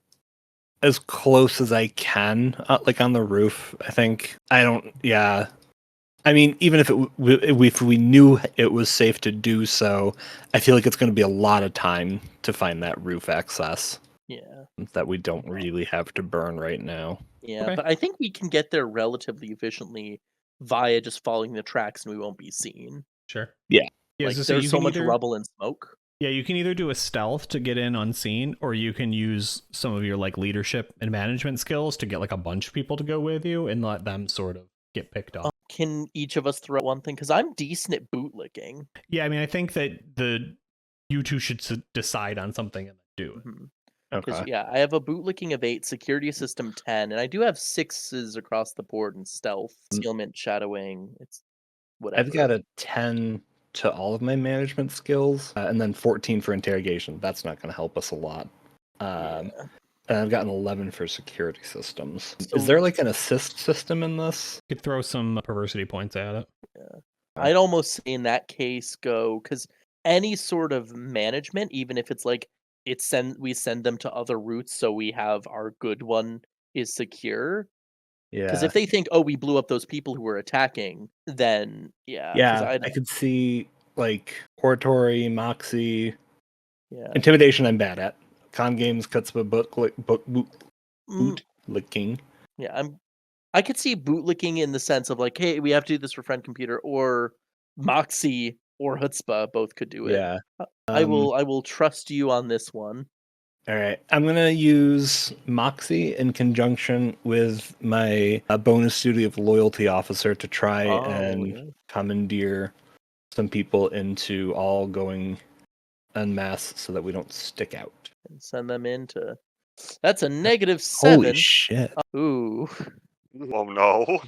as close as I can, on the roof. I think I mean, even if we knew it was safe to do so, I feel like it's going to be a lot of time to find that roof access. Yeah. That we don't really have to burn right now. Yeah, Okay. but I think we can get there relatively efficiently via just following the tracks and we won't be seen. Sure. Yeah. There's so much rubble and smoke. Yeah, you can either do a stealth to get in unseen, or you can use some of your leadership and management skills to get a bunch of people to go with you and let them sort of get picked up. Can each of us throw out one thing? Because I'm decent at bootlicking. Yeah, I mean, I think that you two should decide on something and do it. Mm-hmm. Okay. Yeah, I have a bootlicking of 8, security system 10, and I do have 6s across the board in stealth, concealment, shadowing. It's whatever. I've got a 10 to all of my management skills, and then 14 for interrogation. That's not going to help us a lot. And I've got an 11 for security systems. Is there an assist system in this? You could throw some perversity points at it. Yeah. I'd almost say in that case go, because any sort of management, even if it's we send them to other routes so we have our good one is secure. Yeah. Because if they think, oh, we blew up those people who were attacking, then I could see oratory, moxie, intimidation. I'm bad at con games, chutzpah, boot licking. Yeah, I could see bootlicking in the sense of hey, we have to do this for friend computer, or moxie or chutzpah both could do it. Yeah. I will trust you on this one. All right, I'm gonna use Moxie in conjunction with my bonus duty of loyalty officer to try and yeah. commandeer some people into all going en masse so that we don't stick out. And send them into. That's a -7. Holy shit! Ooh. Oh no.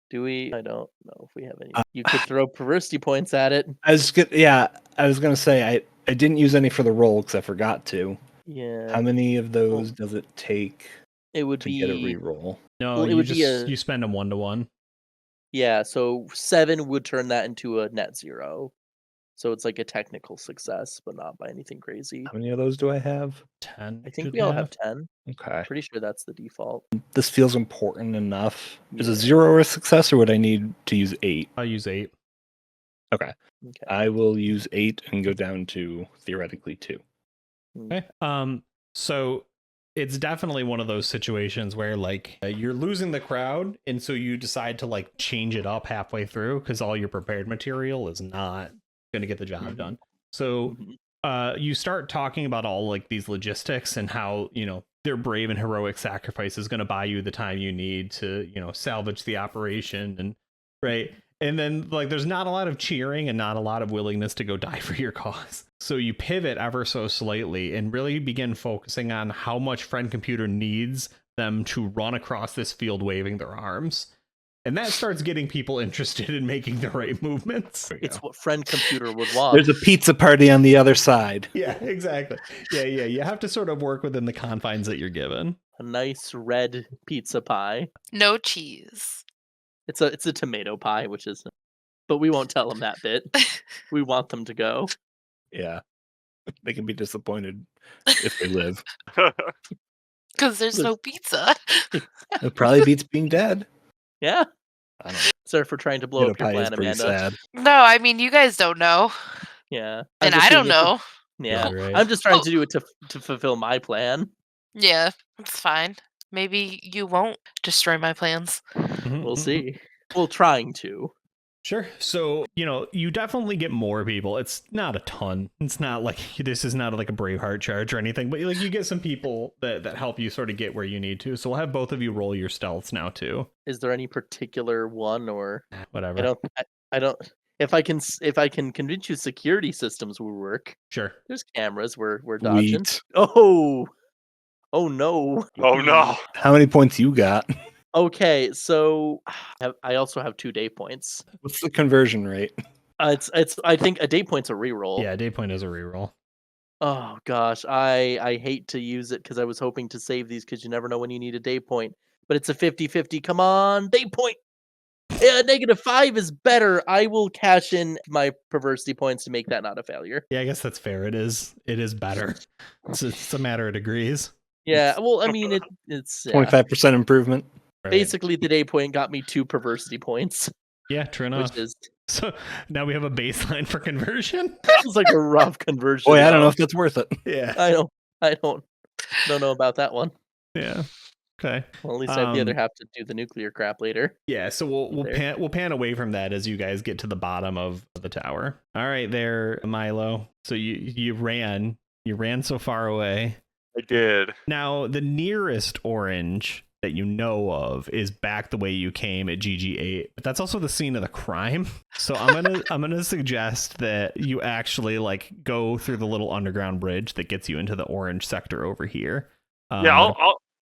Do we? I don't know if we have any. You could throw perversity points at it. I was gonna say I didn't use any for the roll because I forgot to. Yeah. How many of those does it take It would to be. get a reroll? No, Well, it you would be just a- you spend them 1-to-1. Yeah, so 7 would turn that into a net 0. So it's like a technical success, but not by anything crazy. How many of those do I have? 10. I think should we all have 10. Okay. Pretty sure that's the default. This feels important enough. Is a Yeah. 0 a success, or would I need to use 8? I'll use 8. Okay. Okay. I will use 8 and go down to theoretically 2. Okay. So it's definitely one of those situations where like you're losing the crowd, and so you decide to like change it up halfway through because all your prepared material is not going to get the job done. So you start talking about all like these logistics and how, you know, their brave and heroic sacrifice is going to buy you the time you need to, you know, salvage the operation, and right. And then like there's not a lot of cheering and not a lot of willingness to go die for your cause. So you pivot ever so slightly and really begin focusing on how much Friend Computer needs them to run across this field waving their arms. And that starts getting people interested in making the right movements. It's what Friend Computer would want. There's a pizza party on the other side. Yeah, exactly. Yeah. You have to sort of work within the confines that you're given. A nice red pizza pie. No cheese. It's a tomato pie, which is, but we won't tell them that bit. We want them to go. Yeah. They can be disappointed if they live. Because there's no pizza. It probably beats being dead. Yeah. I don't know. Sorry for trying to blow Tomato up your pie is plan, pretty Amanda. sad. No, I mean, you guys don't know. Yeah. And just I don't doing it to- know. Yeah. Right. I'm just trying to do it to fulfill my plan. Yeah, it's fine. Maybe you won't destroy my plans. We'll see. Well, trying to. Sure. So, you know, you definitely get more people. It's not a ton. It's not like this is not like a Braveheart charge or anything, but like you get some people that help you sort of get where you need to. So we'll have both of you roll your stealths now too. Is there any particular one, or Whatever. I don't. If I can convince you security systems will work. Sure. There's cameras. We're dodging. Sweet. Oh no. Oh no. How many points you got? Okay, so I also have 2 day points. What's the conversion rate? It's I think a day point's a reroll. Yeah, day point is a reroll. Oh gosh, I hate to use it because I was hoping to save these because you never know when you need a day point. But it's a 50-50. Come on, day point. Yeah, -5 is better. I will cash in my perversity points to make that not a failure. Yeah, I guess that's fair. It is better. It's a matter of degrees. Yeah, well, I mean it's 25% improvement. Right. basically the day point got me 2 perversity points, Yeah, true enough. which is So now we have a baseline for conversion. it's like a rough conversion. Boy, I don't know though. if that's worth it. Yeah. I don't know about that one. Yeah. Okay. Well, at least I have the other Um, half to do the nuclear crap later. Yeah, so we'll pan away from that as you guys get to the bottom of the tower. All right, there, Milo. So you ran so far away. I did. Now the nearest orange that you know of is back the way you came at GG8, but that's also the scene of the crime. So I'm gonna suggest that you actually like go through the little underground bridge that gets you into the orange sector over here. Yeah,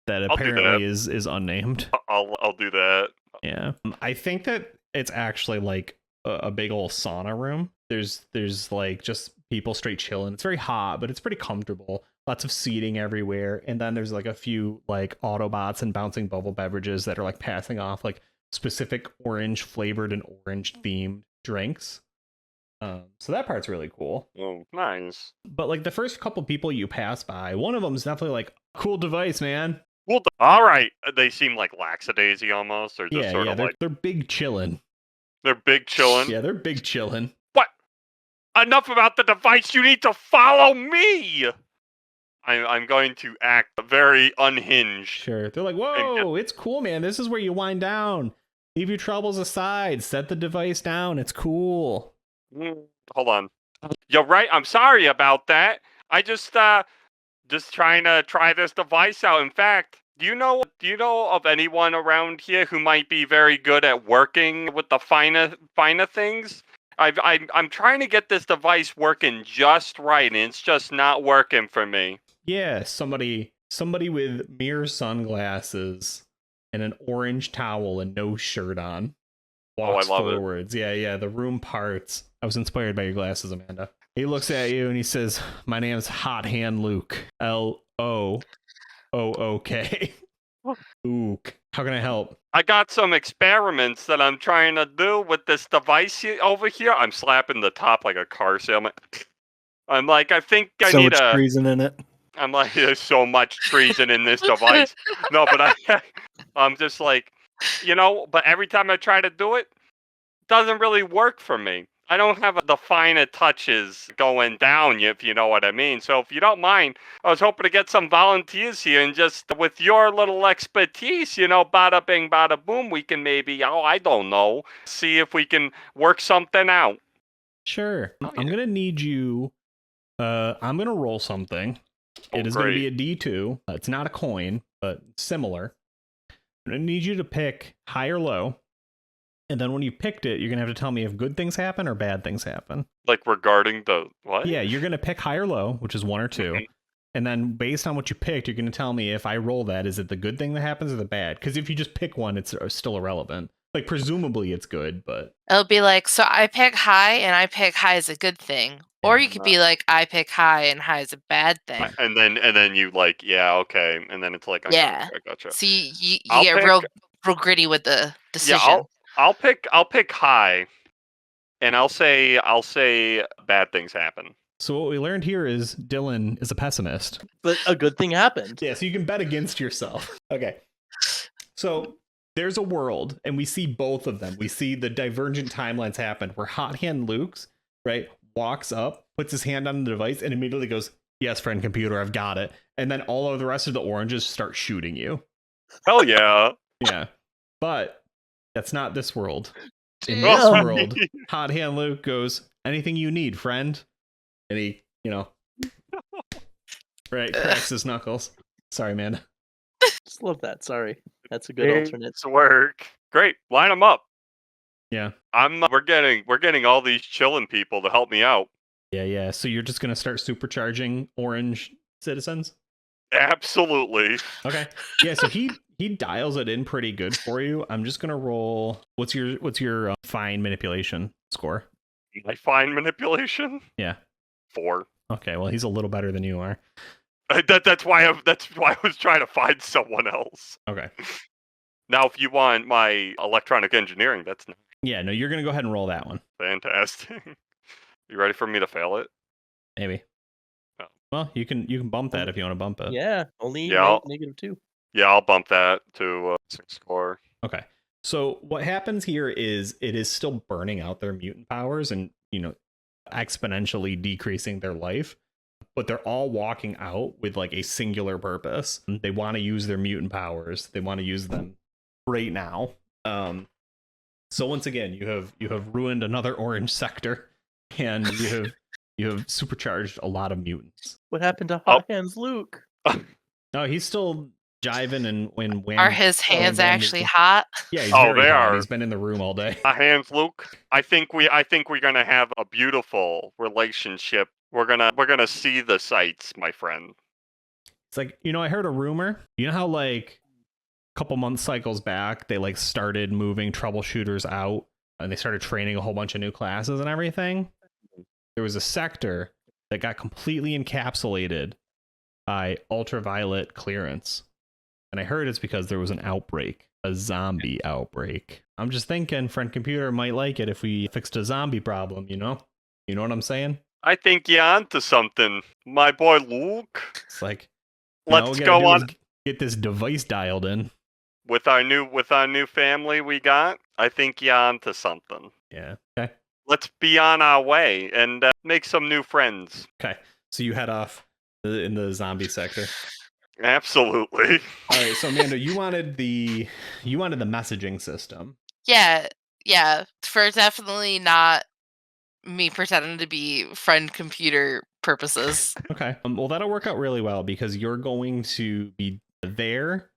that I'll do apparently that. is unnamed. I'll do that. Yeah, I think that it's actually like a big old sauna room. There's like just people straight chilling. It's very hot, but it's pretty comfortable. Lots of seating everywhere, and then there's like a few like Autobots and bouncing bubble beverages that are like passing off like specific orange flavored and orange themed drinks. So that part's really cool. Oh, nice. But like the first couple people you pass by, one of them is definitely like, cool device, man. Well, all right. They seem like lackadaisy almost, or just Yeah, sort of they're, like they're big chillin'. they're big chillin'. Yeah, they're big chillin'. What? Enough about the device. You need to follow me. I'm going to act very unhinged. Sure. They're like, whoa, it's cool, man. This is where you wind down. Leave your troubles aside. Set the device down. It's cool. Hold on. You're right. I'm sorry about that. I just just trying to try this device out. In fact, do you know of anyone around here who might be very good at working with the finer things? I'm trying to get this device working just right, and it's just not working for me. Yeah, somebody with mirror sunglasses and an orange towel and no shirt on walks I love forwards. Yeah, the room parts. I was inspired by your glasses, Amanda. He looks at you and he says, "My name's Hot Hand Luke. Look. Luke. How can I help?" I got some experiments that I'm trying to do with this device over here. I'm slapping the top like a car salesman. I'm like, I think I So need much a. treason in it. I'm like, there's so much treason in this device. No, but I'm just like, but every time I try to do it, it doesn't really work for me. I don't have the finer touches going down, if you know what I mean. So if you don't mind, I was hoping to get some volunteers here and just with your little expertise, bada bing, bada boom, we can maybe, I don't know, see if we can work something out. Sure. Oh, I'm yeah. going to need you. I'm going to roll something. Oh, It is going to great. be a D2. It's not a coin, but similar. I'm going to need you to pick high or low. And then when you picked it, you're going to have to tell me if good things happen or bad things happen. Like regarding the what? Yeah, you're going to pick high or low, which is 1 or 2. Mhm. And then based on what you picked, you're going to tell me if I roll that, is it the good thing that happens or the bad? Because if you just pick one, it's still irrelevant. Like, presumably it's good, but... It'll be like, so I pick high, and I pick high is a good thing. Or you could be like, I pick high, and high is a bad thing. And then you like, yeah, okay. And then it's like, Yeah. I gotcha. So you I'll get pick- real gritty with the decision. Yeah, I'll pick high, and I'll say bad things happen. So what we learned here is Dylan is a pessimist. But a good thing happened. Yeah, so you can bet against yourself. Okay. So there's a world, and we see both of them. We see the divergent timelines happen where Hot Hand Luke's, right, walks up, puts his hand on the device, and immediately goes, "Yes, friend computer, I've got it." And then all of the rest of the oranges start shooting you. Hell yeah. Yeah. But that's not this world. In Yeah. this world, Hot Hand Luke goes, "Anything you need, friend." And he, right, cracks his knuckles. Sorry, man. Just love that. Sorry. That's a good alternate. It's work. Great. Line them up. Yeah. We're getting all these chilling people to help me out. Yeah. So you're just going to start supercharging orange citizens? Absolutely. Okay. Yeah, so he dials it in pretty good for you. I'm just going to roll. What's your fine manipulation score? My fine manipulation? Yeah. 4. Okay, well, he's a little better than you are. That's why I was trying to find someone else. Okay. Now, if you want my electronic engineering, that's Yeah, no, you're going to go ahead and roll that one. fantastic. You ready for me to fail it? Maybe. Oh. Well, you can bump that if you want to bump it. Yeah. Only Yeah, -2. Yeah, I'll bump that to 6 score. Okay. So what happens here is it is still burning out their mutant powers and, exponentially decreasing their life, but they're all walking out with like a singular purpose. They want to use their mutant powers. They want to use them right now. So once again, you have ruined another orange sector, and you have supercharged a lot of mutants. What happened to Hot Hands Luke? No, he's still jiving and wham. Are his hands actually hot? Yeah, he's Oh, very they hot. are. He's been in the room all day. Hands, Luke. I think we're gonna have a beautiful relationship. We're gonna see the sights, my friend. It's like, I heard a rumor. You know how like a couple month cycles back, they like started moving troubleshooters out and they started training a whole bunch of new classes and everything? There was a sector that got completely encapsulated by ultraviolet clearance. And I heard it's because there was an outbreak, a zombie outbreak. I'm just thinking friend computer might like it if we fixed a zombie problem, You know what I'm saying? I think you're onto something, my boy Luke. It's like, Let's go on get this device dialed in. with our new family we got. I think you're onto something. Yeah. Okay. Let's be on our way and make some new friends. Okay. So you head off in the zombie sector. Absolutely. All right. So Amanda, you wanted the messaging system. Yeah. For definitely not me pretending to be friend computer purposes. Okay. Well, that'll work out really well because you're going to be there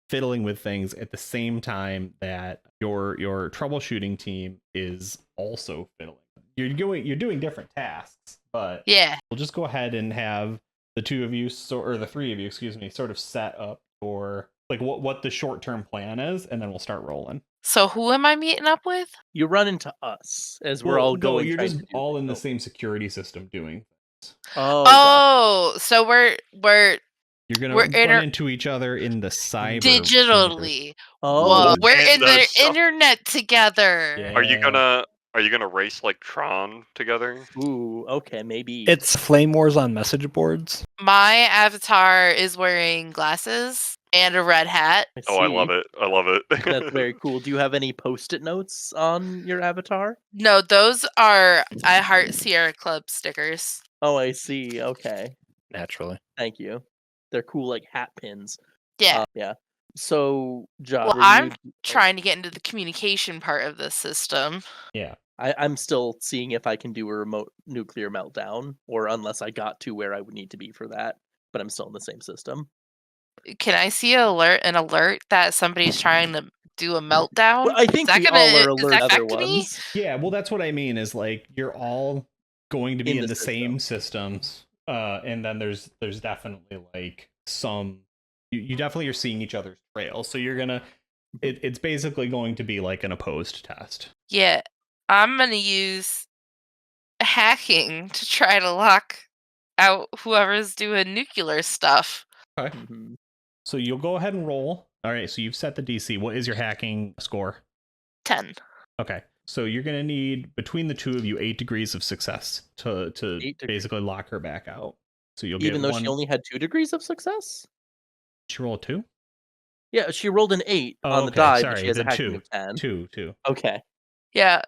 fiddling with things at the same time that your troubleshooting team is also fiddling. You're doing different tasks, but Yeah. we'll just go ahead and have the two of you, or the three of you, excuse me, sort of set up for like what the short-term plan is, and then we'll start rolling. So who am I meeting up with? You run into us as we're all going. You're trying just to do all things. in the same security system doing things. Oh, So we're You're gonna We're run into each other in the cyber universe. digitally. Oh, Whoa, we're And in the the internet together. Yeah. Are you gonna race like Tron together? Ooh, okay, maybe. It's Flame Wars on message boards. My avatar is wearing glasses and a red hat. Oh, I love it. I love it. That's very cool. Do you have any post-it notes on your avatar? No, those are I Heart Sierra Club stickers. Oh, I see. Okay, Naturally. thank you. They're cool, like hat pins. Yeah. Yeah. So, Josh, Well, I'm trying to get into the communication part of this system. Yeah. I'm still seeing if I can do a remote nuclear meltdown, or unless I got to where I would need to be for that. But I'm still in the same system. Can I see an alert that somebody's trying to do a meltdown? Well, I think Is that we gonna- all are does alert that other affect me? ones. Yeah, well, that's what I mean. Is like you're all going to be In in the the same systems, and then there's definitely like some. You definitely are seeing each other's trails, so you're gonna. It's basically going to be like an opposed test. Yeah, I'm gonna use hacking to try to lock out whoever's doing nuclear stuff. Okay. Mhm. So you'll go ahead and roll. All right. So you've set the DC. What is your hacking score? 10. Okay. So you're gonna need between the two of you 8 degrees of success to 8 degrees. basically lock her back out. So you'll Even get though one. she only had 2 degrees of success? She roll a 2. Yeah, she rolled an 8 Oh, on the okay, die, but sorry, she has a then hacking 2. of 10. 2. Okay, Yeah.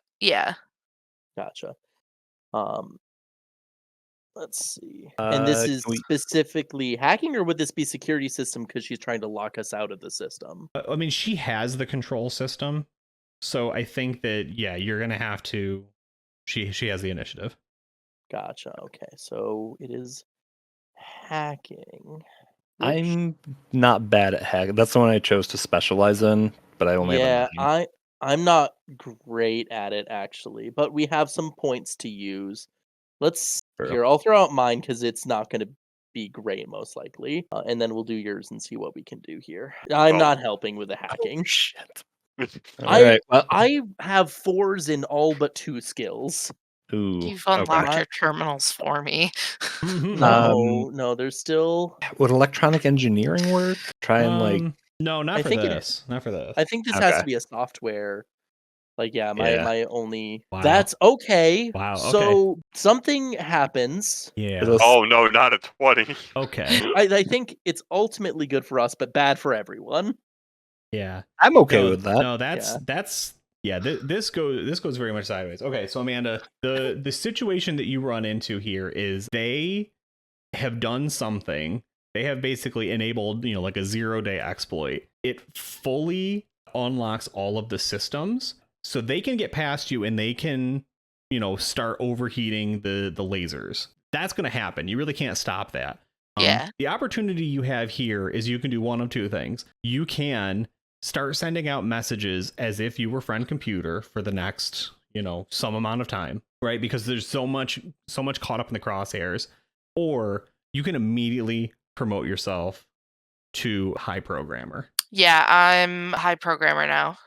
gotcha. Let's see. And this is can we- specifically hacking, or would this be security system because she's trying to lock us out of the system? I mean, she has the control system, so I think that you're gonna have to. She has the initiative. Gotcha. Okay, so it is hacking. which- I'm not bad at hack. That's the one I chose to specialize in, but I only have a 9. I'm not great at it actually, but we have some points to use. Let's True. here. I'll throw out mine because it's not going to be great most likely, and then we'll do yours and see what we can do here. I'm Oh. not helping with the hacking. Shit. I- Alright, well, I have 4s in all but 2 skills. ooh, You've unlocked okay. your terminals for me. No, there's still. Would electronic engineering work? Try and like No, not I for think it this. Not for this. I think this has Okay. to be a software. Like, yeah, Yeah. my only. Wow. That's okay. Wow, okay. So something happens. Yeah. It'll- Oh no, not a 20. Okay. I think it's ultimately good for us, but bad for everyone. Yeah. I'm okay No, with that. No, that's this goes very much sideways. Okay, so Amanda, the situation that you run into here is they have done something. They have basically enabled, like a 0-day exploit. It fully unlocks all of the systems, so they can get past you and they can, start overheating the lasers. That's going to happen. You really can't stop that. Yeah. The opportunity you have here is you can do one of two things. You can start sending out messages as if you were friend computer for the next, some amount of time, right? Because there's so much caught up in the crosshairs. Or you can immediately promote yourself to high programmer. Yeah, I'm high programmer now.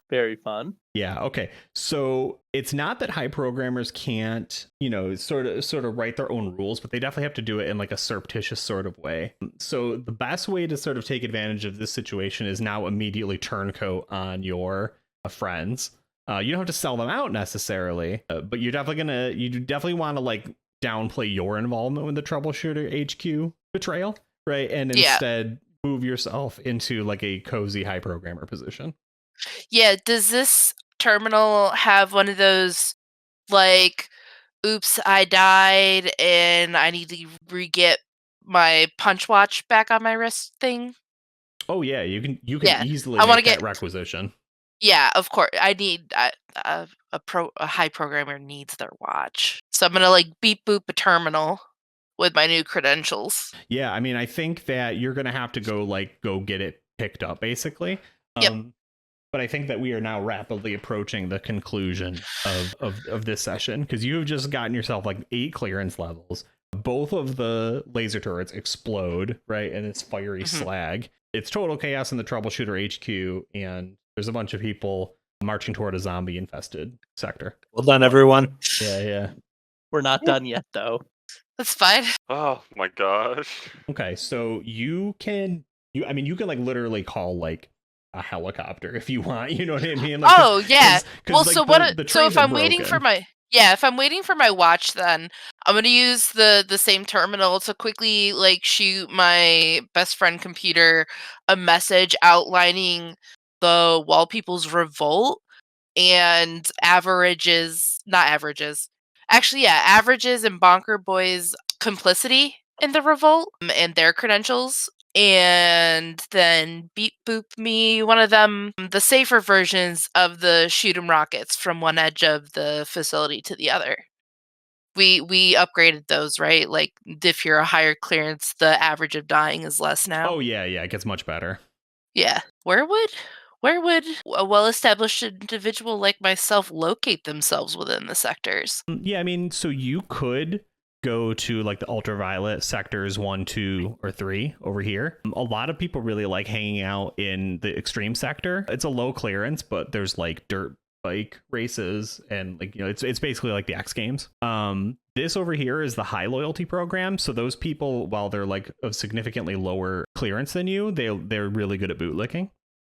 Very fun. Yeah, okay. So it's not that high programmers can't, sort of write their own rules, but they definitely have to do it in like a surreptitious sort of way. So the best way to sort of take advantage of this situation is now immediately turncoat on your friends. You don't have to sell them out necessarily, but you definitely want to like downplay your involvement with the Troubleshooter HQ betrayal, right? And instead move yourself into like a cozy high programmer position. Yeah, does this terminal have one of those, like, oops, I died and I need to re-get my punch watch back on my wrist thing? Oh yeah, you can Yeah, easily I wanna make that get- requisition. Yeah, of course. I need a high programmer needs their watch, so I'm gonna like beep boop a terminal with my new credentials. Yeah, I mean, I think that you're gonna have to go get it picked up, basically. Yep. But I think that we are now rapidly approaching the conclusion of this session, because you've just gotten yourself like 8 clearance levels. Both of the laser turrets explode, right? And it's fiery slag. It's total chaos in the Troubleshooter HQ, and there's a bunch of people marching toward a zombie infested sector. Well done, everyone. Yeah. We're not done yet, though. That's fine. Oh my gosh. Okay, so you can like literally call like a helicopter if you want, you know what I mean? Like, Oh yeah. 'cause, Well, like, so the so trains if are I'm waiting for broken. if I'm waiting for my watch, then I'm gonna use the same terminal to quickly like shoot my best friend computer a message outlining the Wall People's revolt and averages and Bonker Boy's complicity in the revolt and their credentials, and then beep boop me one of them, the safer versions of the shoot 'em rockets from one edge of the facility to the other. We upgraded those, right? Like if you're a higher clearance, the average of dying is less now. Oh yeah, it gets much better. Yeah. Where would a well-established individual like myself locate themselves within the sectors? Yeah, I mean, so you could go to like the ultraviolet sectors 1, 2, or 3 over here. A lot of people really like hanging out in the extreme sector. It's a low clearance, but there's like dirt bike races and like, you know, it's basically like the X Games. This over here is the high loyalty program. So those people, while they're like of significantly lower clearance than you, they're really good at bootlicking.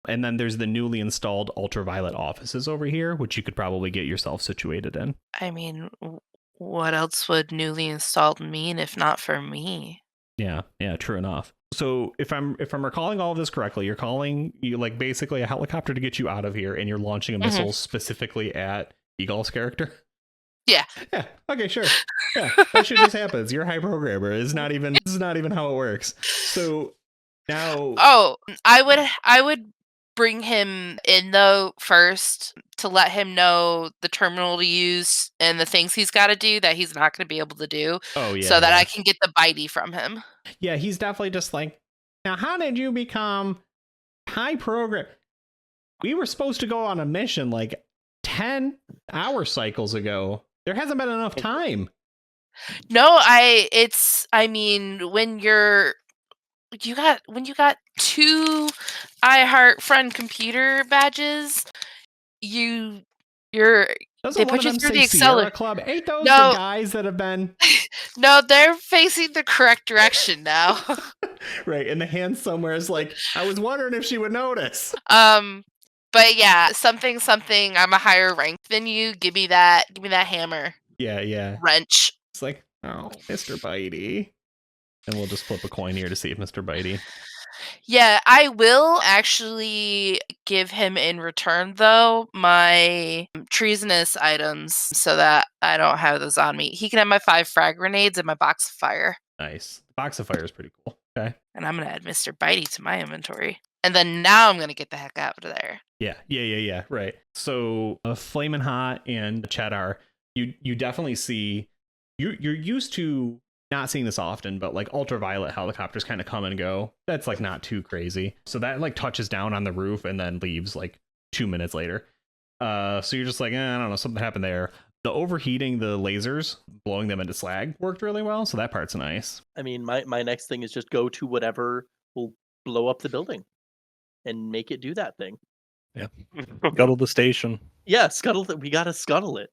And then there's the newly installed ultraviolet offices over here, which you could probably get yourself situated in. I mean, what else would newly installed mean if not for me? Yeah, true enough. So if I'm recalling all of this correctly, you're calling you like basically a helicopter to get you out of here, and you're launching a missile specifically at Eagle's character. Yeah. Yeah. Okay, sure. Yeah, that shit just happens. You're a high programmer. This is not even how it works. So now. Oh, I would bring him in though first to let him know the terminal to use and the things he's got to do that he's not going to be able to do. Oh yeah. So that I can get the bitey from him. Yeah, he's definitely just like, now how did you become high program? We were supposed to go on a mission like 10-hour cycles ago. There hasn't been enough time. No, I mean when you got 2 iHeart Friend computer badges, you're Doesn't they one put of you them through say the Sierra accelerator. Club? Ain't those No. the guys that have been No, they're facing the correct direction now. right? And the hand somewhere is like, I was wondering if she would notice. But yeah, something. I'm a higher rank than you. Give me that hammer. Yeah. Wrench. It's like, oh, Mr. Bitey. And we'll just flip a coin here to see if Mr. Bitey. Yeah, I will actually give him in return though my treasonous items so that I don't have those on me. He can have my 5 frag grenades and my box of fire. Nice. The box of fire is pretty cool. Okay. And I'm gonna add Mr. Bitey to my inventory. And then now I'm gonna get the heck out of there. Yeah. Right. So Flamin' Hot and Cheddar, you definitely see you're used to not seeing this often, but like ultraviolet helicopters kind of come and go. That's like not too crazy. So that like touches down on the roof and then leaves like 2 minutes later. So you're just like, I don't know, something happened there. The overheating the lasers, blowing them into slag, worked really well. So that part's nice. I mean, my next thing is just go to whatever will blow up the building and make it do that thing. Yeah. Scuttle the station. Yeah, we gotta scuttle it.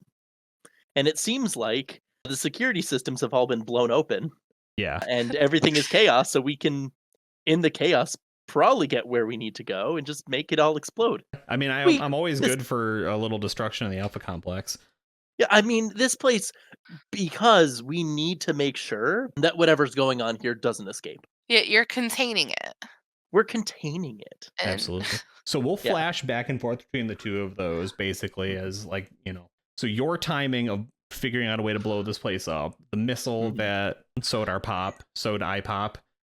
And it seems like the security systems have all been blown open. Yeah. And everything is chaos, so we can, in the chaos, probably get where we need to go and just make it all explode. I mean, I'm always good for a little destruction in the Alpha Complex. Yeah, I mean, this place, because we need to make sure that whatever's going on here doesn't escape. Yeah, you're containing it. We're containing it. And Absolutely. So we'll flash back and forth between the two of those basically as like, you know, so your timing of figuring out a way to blow this place up, the missile that Sodar IPOP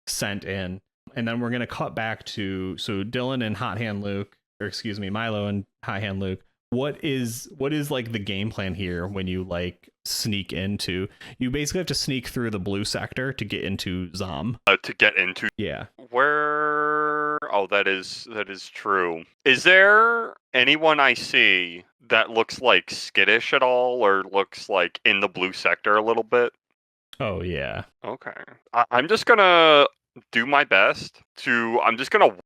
sent in, and then we're going to cut back to, so Dylan and Milo and Hot Hand Luke, what is like the game plan here when you like sneak into. You basically have to sneak through the blue sector to get into Zom. To get into Yeah. where? Oh, that is true. Is there anyone I see that looks like skittish at all, or looks like in the blue sector a little bit? Oh yeah. Okay. I'm just gonna do my best to. I'm just gonna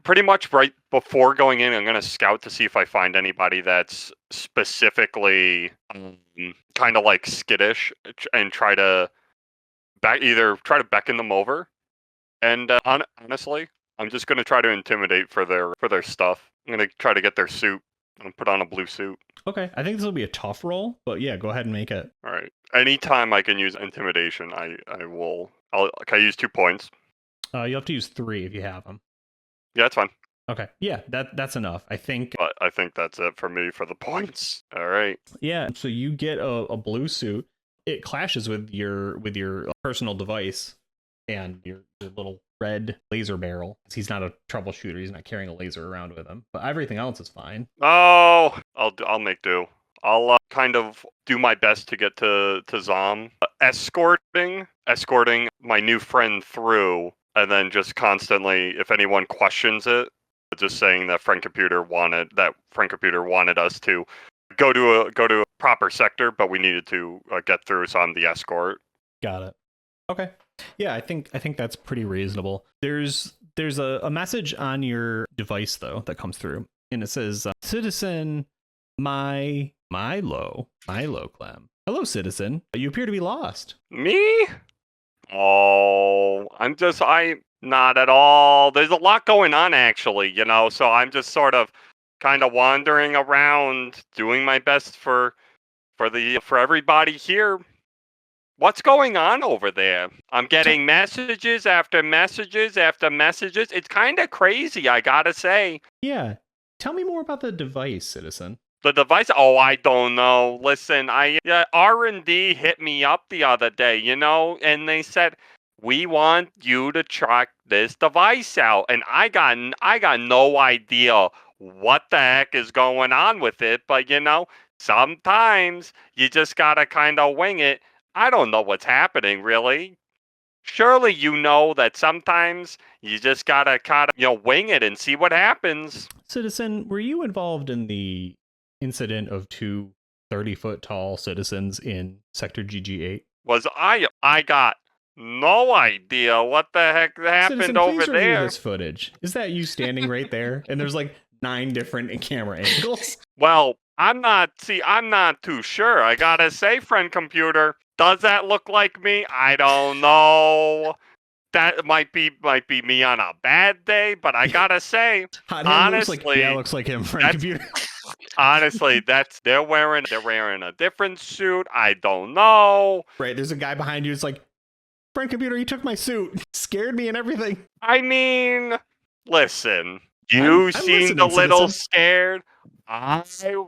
pretty much right before going in. I'm gonna scout to see if I find anybody that's specifically kind of like skittish, and try to beckon them over. And honestly, I'm just gonna try to intimidate for their stuff. I'm gonna try to get their suit and put on a blue suit. Okay. I think this will be a tough roll, but yeah, go ahead and make it. All right. Anytime I can use intimidation, I will. Can I use 2 points? You have to use 3 if you have them. Yeah, that's fine. Okay. Yeah, that's enough. I think. But I think that's it for me for the points. All right. Yeah. So you get a blue suit. It clashes with your personal device and your little red laser barrel. He's not a troubleshooter. He's not carrying a laser around with him. But everything else is fine. Oh, I'll make do. I'll kind of do my best to get to Zom, escorting my new friend through, and then just constantly, if anyone questions it, just saying that Friend Computer wanted us to go to a proper sector, but we needed to get through, so I'm the escort. Got it. Okay. Yeah, I think that's pretty reasonable. There's a message on your device though that comes through, and it says, "Citizen Milo Clem. Hello, citizen. You appear to be lost." Me? Oh, I'm not at all. There's a lot going on actually, so I'm just sort of kind of wandering around, doing my best for everybody here. What's going on over there? I'm getting messages after messages after messages. It's kind of crazy, I gotta say. Yeah. Tell me more about the device, citizen. The device? Oh, I don't know. Listen, R&D hit me up the other day, and they said, "We want you to check this device out." And I got no idea what the heck is going on with it, but sometimes you just gotta kind of wing it. I don't know what's happening, really. Surely you know that sometimes you just gotta kind of, wing it and see what happens. Citizen, were you involved in the incident of 2 30-foot tall citizens in Sector GG8? Was I got no idea what the heck happened Citizen, over please review there. this footage. Is that you standing right there? And there's like 9 different camera angles. Well, I'm not too sure. I gotta say, Friend Computer, does that look like me? I don't know. That might be me on a bad day, but I gotta say, honestly, looks like him, Friend Computer. Honestly, they're wearing a different suit. I don't know. Right, there's a guy behind you. It's like, Friend Computer, you took my suit. Scared me and everything. I mean, listen, you seemed a little scared. I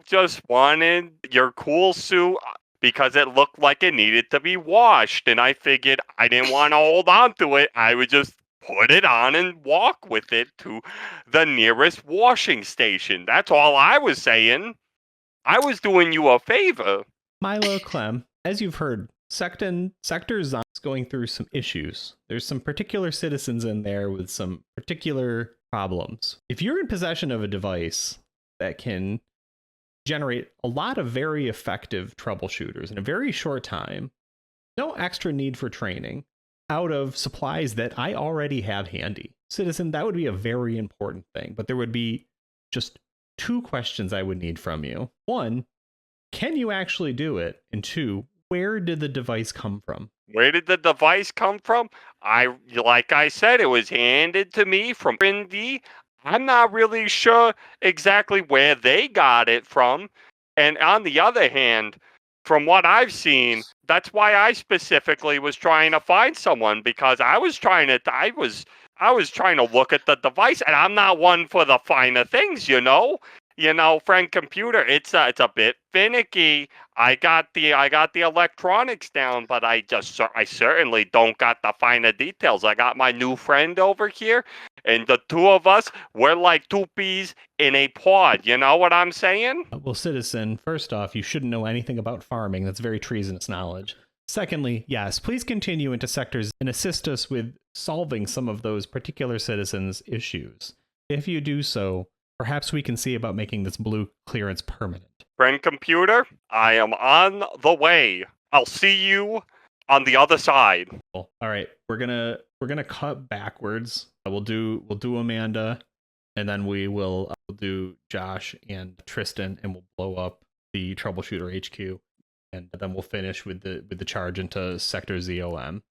just wanted your cool suit because it looked like it needed to be washed, and I figured I didn't want to hold on to it. I would just put it on and walk with it to the nearest washing station. That's all I was saying. I was doing you a favor. Milo Clem, as you've heard, Sector Zom is going through some issues. There's some particular citizens in there with some particular problems. If you're in possession of a device that can generate a lot of very effective troubleshooters in a very short time, no extra need for training, out of supplies that I already have handy. Citizen, that would be a very important thing, but there would be just 2 questions I would need from you. 1, can you actually do it? And 2, where did the device come from? Where did the device come from? Like I said, it was handed to me from R&D. I'm not really sure exactly where they got it from. And on the other hand, from what I've seen, that's why I specifically was trying to find someone, because I was trying to look at the device, and I'm not one for the finer things, Friend Computer, it's a bit finicky. I got the electronics down, but I certainly don't got the finer details. I got my new friend over here, And the two of us, we're like two peas in a pod. You know what I'm saying? Well, citizen, first off, you shouldn't know anything about farming. That's very treasonous knowledge. Secondly, yes, please continue into sectors and assist us with solving some of those particular citizens' issues. If you do so, perhaps we can see about making this blue clearance permanent. Friend computer, I am on the way. I'll see you on the other side. Cool. All right, we're gonna cut backwards. We'll do Amanda, and then we'll do Josh and Tristan, and we'll blow up the Troubleshooter HQ, and then we'll finish with the charge into Sector ZOM.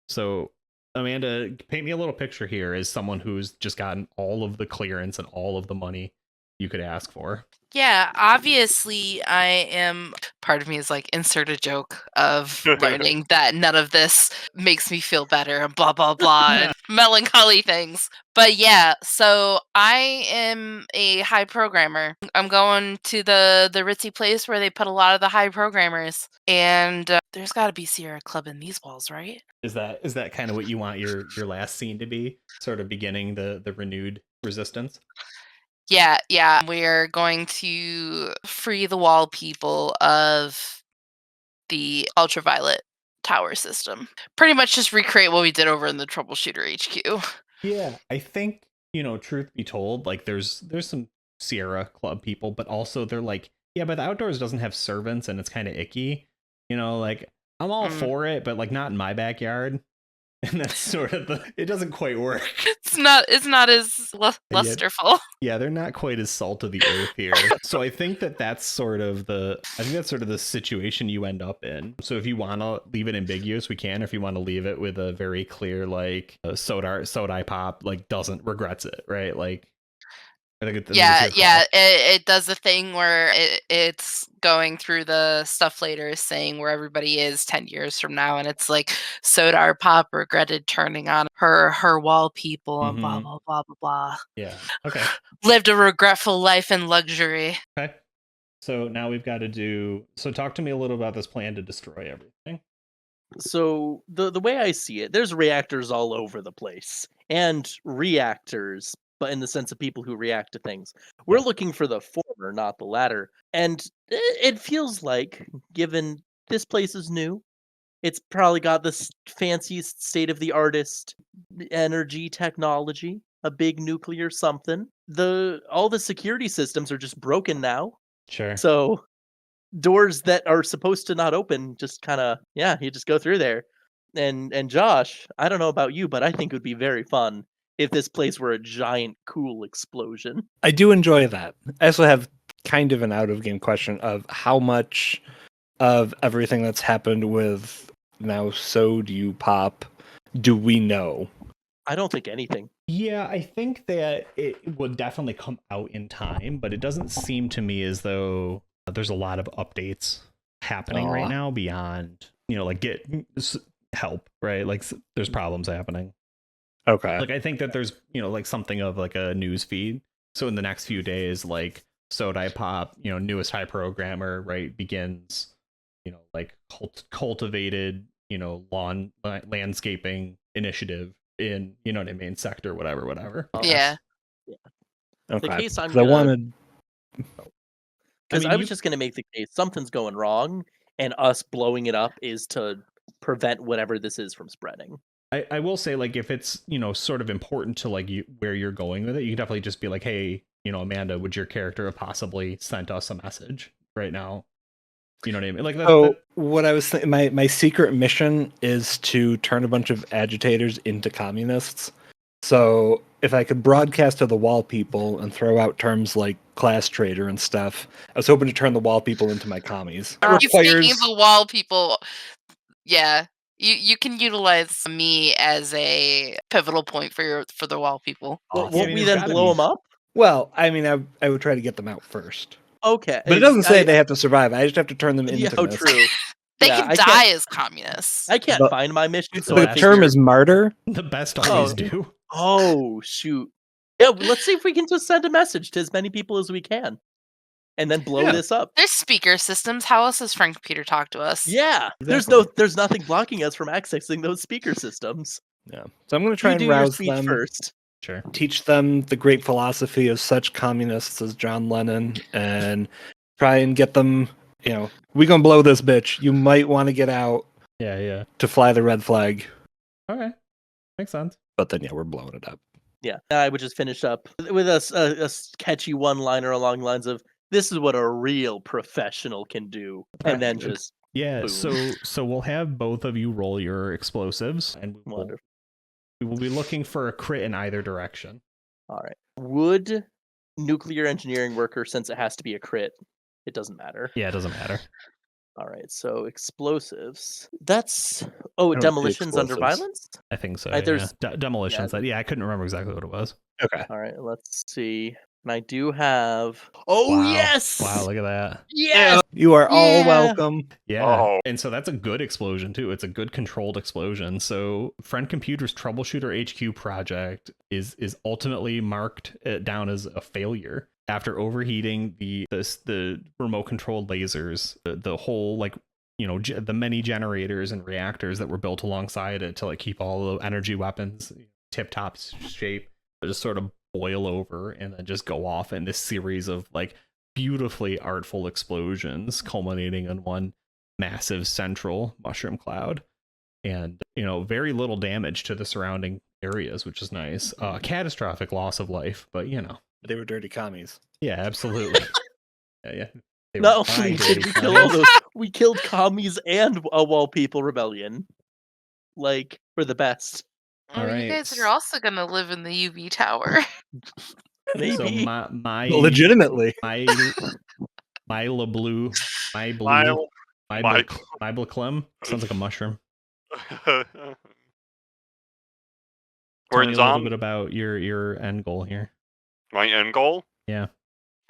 So, Amanda, paint me a little picture here as someone who's just gotten all of the clearance and all of the money you could ask for. Yeah, obviously I am, part of me is like, insert a joke of learning that none of this makes me feel better and blah, blah, blah, and melancholy things. But yeah, so I am a high programmer. I'm going to the ritzy place where they put a lot of the high programmers. And there's got to be Sierra Club in these walls, right? Is that kind of what you want your last scene to be? Sort of beginning the renewed resistance? Yeah. We're going to free the wall people of the ultraviolet tower system. Pretty much just recreate what we did over in the Troubleshooter HQ. Yeah, I think, truth be told, like there's some Sierra Club people, but also they're like, yeah, but the outdoors doesn't have servants and it's kind of icky. Like I'm all for it, but like not in my backyard. And that's sort of it doesn't quite work. It's not as lusterful. Yeah, they're not quite as salt of the earth here. So I think that's sort of the situation you end up in. So if you want to leave it ambiguous, we can. If you want to leave it with a very clear, like, Sodai Pop, like, doesn't regrets it, right? Like, I think it does the thing where it's going through the stuff later saying where everybody is 10 years from now, and it's like Sodar Pop regretted turning on her wall people and blah blah blah blah blah. Yeah. Okay. Lived a regretful life in luxury. Okay. So now we've got to talk to me a little about this plan to destroy everything. So the way I see it, there's reactors all over the place, and reactors, but in the sense of people who react to things. We're looking for the former, not the latter. And it feels like, given this place is new, it's probably got this fanciest state-of-the-artest energy technology, a big nuclear something. All the security systems are just broken now. Sure. So doors that are supposed to not open just kind of, you just go through there. And Josh, I don't know about you, but I think it would be very fun if this place were a giant cool explosion. I do enjoy that. I also have kind of an out-of-game question of how much of everything that's happened with now So Do You Pop do we know? I don't think anything. Yeah, I think that it would definitely come out in time, but it doesn't seem to me as though there's a lot of updates happening right now beyond, like get help, right? Like there's problems happening. Okay. Like I think that there's, like something of like a news feed. So in the next few days, like Sodai Pop, newest high programmer, right, begins, like cultivated, landscaping initiative in, what I mean, sector, whatever. Yeah. Okay. The case I'm I wanted. Because I was just going to make the case something's going wrong, and us blowing it up is to prevent whatever this is from spreading. I will say, like, if it's, sort of important to, like, where you're going with it, you can definitely just be like, hey, Amanda, would your character have possibly sent us a message right now? You know what I mean? Like, what I was thinking, my secret mission is to turn a bunch of agitators into communists. So if I could broadcast to the wall people and throw out terms like class traitor and stuff, I was hoping to turn the wall people into my commies. Speaking of the wall people, yeah. You can utilize me as a pivotal point for the wall people. Won't we then blow them up? Well, I mean, I would try to get them out first. Okay. But it doesn't say they have to survive. I just have to turn them into true. They can die as communists. I can't find my mission. So the term is martyr. The best always do. Oh, shoot. Yeah, let's see if we can just send a message to as many people as we can. And then blow this up. There's speaker systems. How else does Frank Peter talk to us? Yeah, exactly. There's nothing blocking us from accessing those speaker systems. Yeah, so I'm going to try and rouse them first. Sure. teach them the great philosophy of such communists as John Lennon, and try and get them, we gonna blow this bitch. You might want to get out Yeah. to fly the red flag. Okay. Makes sense. But then, we're blowing it up. Yeah, I would just finish up with a catchy one-liner along the lines of, "This is what a real professional can do," and then just Yeah, boom. so we'll have both of you roll your explosives, and Wonderful. we will be looking for a crit in either direction. All right. Would nuclear engineering worker, since it has to be a crit, it doesn't matter. Yeah, it doesn't matter. All right, so explosives. That's don't see demolitions under explosives. violence. I think so. There's- Demolitions. yeah. I couldn't remember exactly what it was. Okay. All right, let's see. And I do have. Oh Wow. yes! Wow, look at that. Yes! You are all Yeah. welcome. Yeah. Oh. And so that's a good explosion too. It's a good controlled explosion. So Friend Computer's Troubleshooter HQ project is ultimately marked down as a failure after overheating the remote controlled lasers, the whole the many generators and reactors that were built alongside it to keep all the energy weapons tip top shape, just sort of boil over and then just go off in this series of beautifully artful explosions culminating in one massive central mushroom cloud, and very little damage to the surrounding areas, which is nice. Catastrophic loss of life, but They were dirty commies. yeah, absolutely. yeah. They Not were fine only dirty did we kill all commies. those, we killed commies and a Wall People rebellion. We're the best. Oh, All right. you guys are also gonna live in the UV tower. Maybe. So my Legitimately. my blue Mile- my- clem sounds like a mushroom. We're Tell in me a little Zom. bit about your end goal here. My end goal. Yeah.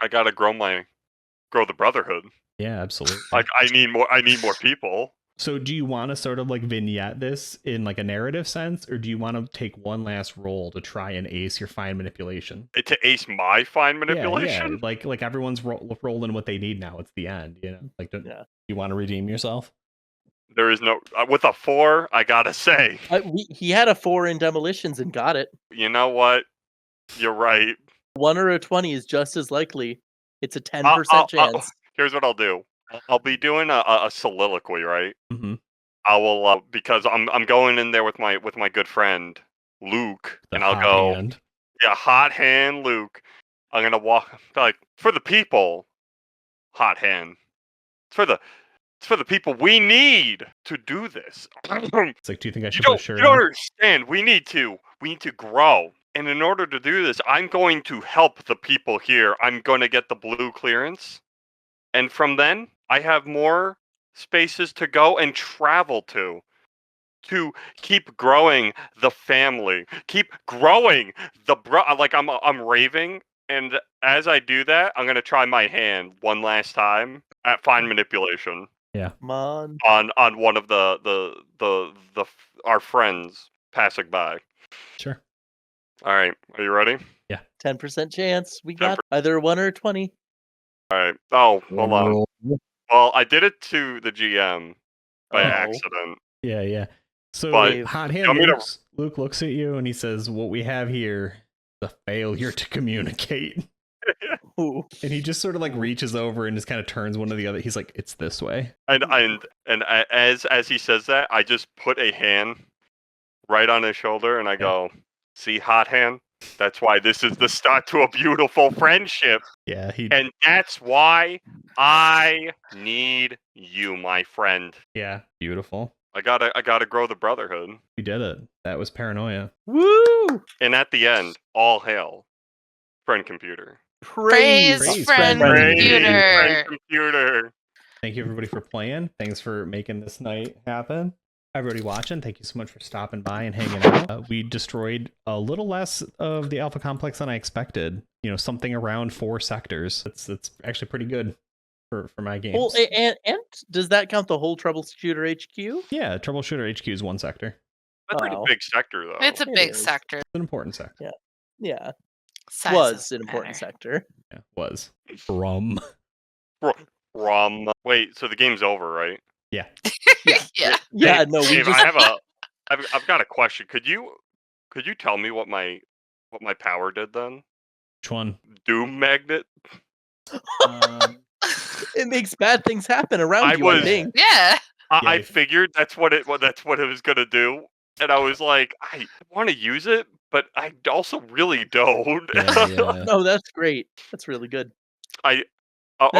I gotta grow the brotherhood. Yeah, absolutely. I need more people. So do you want to sort of vignette this in a narrative sense, or do you want to take one last roll to try and ace your fine manipulation? To ace my fine manipulation. Yeah. Like everyone's rolling what they need now. It's the end, do you want to redeem yourself? There is no with a 4. I gotta say, He had a 4 in demolitions and got it. you know what? You're right. 1 or a 20 is just as likely. It's a 10% chance. Here's what I'll do. I'll be doing a soliloquy, right? Mm-hmm. I will because I'm going in there with my good friend Luke, and I'll go. Hand. Yeah, hot hand Luke. I'm gonna walk for the people. Hot hand. It's for the people we need to do this. It's do you think I should You put a shirt don't on? understand. We need to grow. And in order to do this, I'm going to help the people here. I'm going to get the blue clearance. And from then, I have more spaces to go and travel to keep growing the family, keep growing the I'm raving, and as I do that, I'm gonna try my hand one last time at fine manipulation. Yeah. Come on. On one of our friends passing by. Sure. All right, are you ready? 10% chance. We got either 1 or 20. All right. Oh, hold on. Well, I did it to the GM by accident. Yeah. So But hot hand Luke looks at you and he says, "What we have here is a failure to communicate." Ooh. And he just sort of reaches over and just kind of turns one to the other. He's like, "It's this way." And as he says that, I just put a hand right on his shoulder and I go, "See, hot hand? That's why this is the start to a beautiful friendship." Yeah, and that's why I need you, my friend. Yeah, beautiful. I gotta grow the brotherhood. You did it. That was Paranoia. Woo! And at the end, all hail, Friend Computer. Praise Friend Computer. Friend Computer. Thank you everybody for playing. Thanks for making this night happen. Everybody watching, thank you so much for stopping by and hanging out. We destroyed a little less of the Alpha Complex than I expected. Something around 4 sectors. That's actually pretty good for my games. Well, and does that count the whole Troubleshooter HQ? Yeah, Troubleshooter HQ is 1 sector. That's a pretty big sector, though. It's a big is. sector. It's an important sector. Yeah. Size Was doesn't an important matter. sector. Yeah, was. From. Wait, so the game's over, right? Yeah. Yeah. Yeah, no, we Dave, just I've got a question. Could you tell me what my what my power did then? Which one? Doom magnet. It makes bad things happen around I you, I was- think. Yeah. Yeah, I figured that's what it was gonna do, and I was like, I want to use it, but I also really don't. Yeah, yeah. No, that's great. That's really good. I That's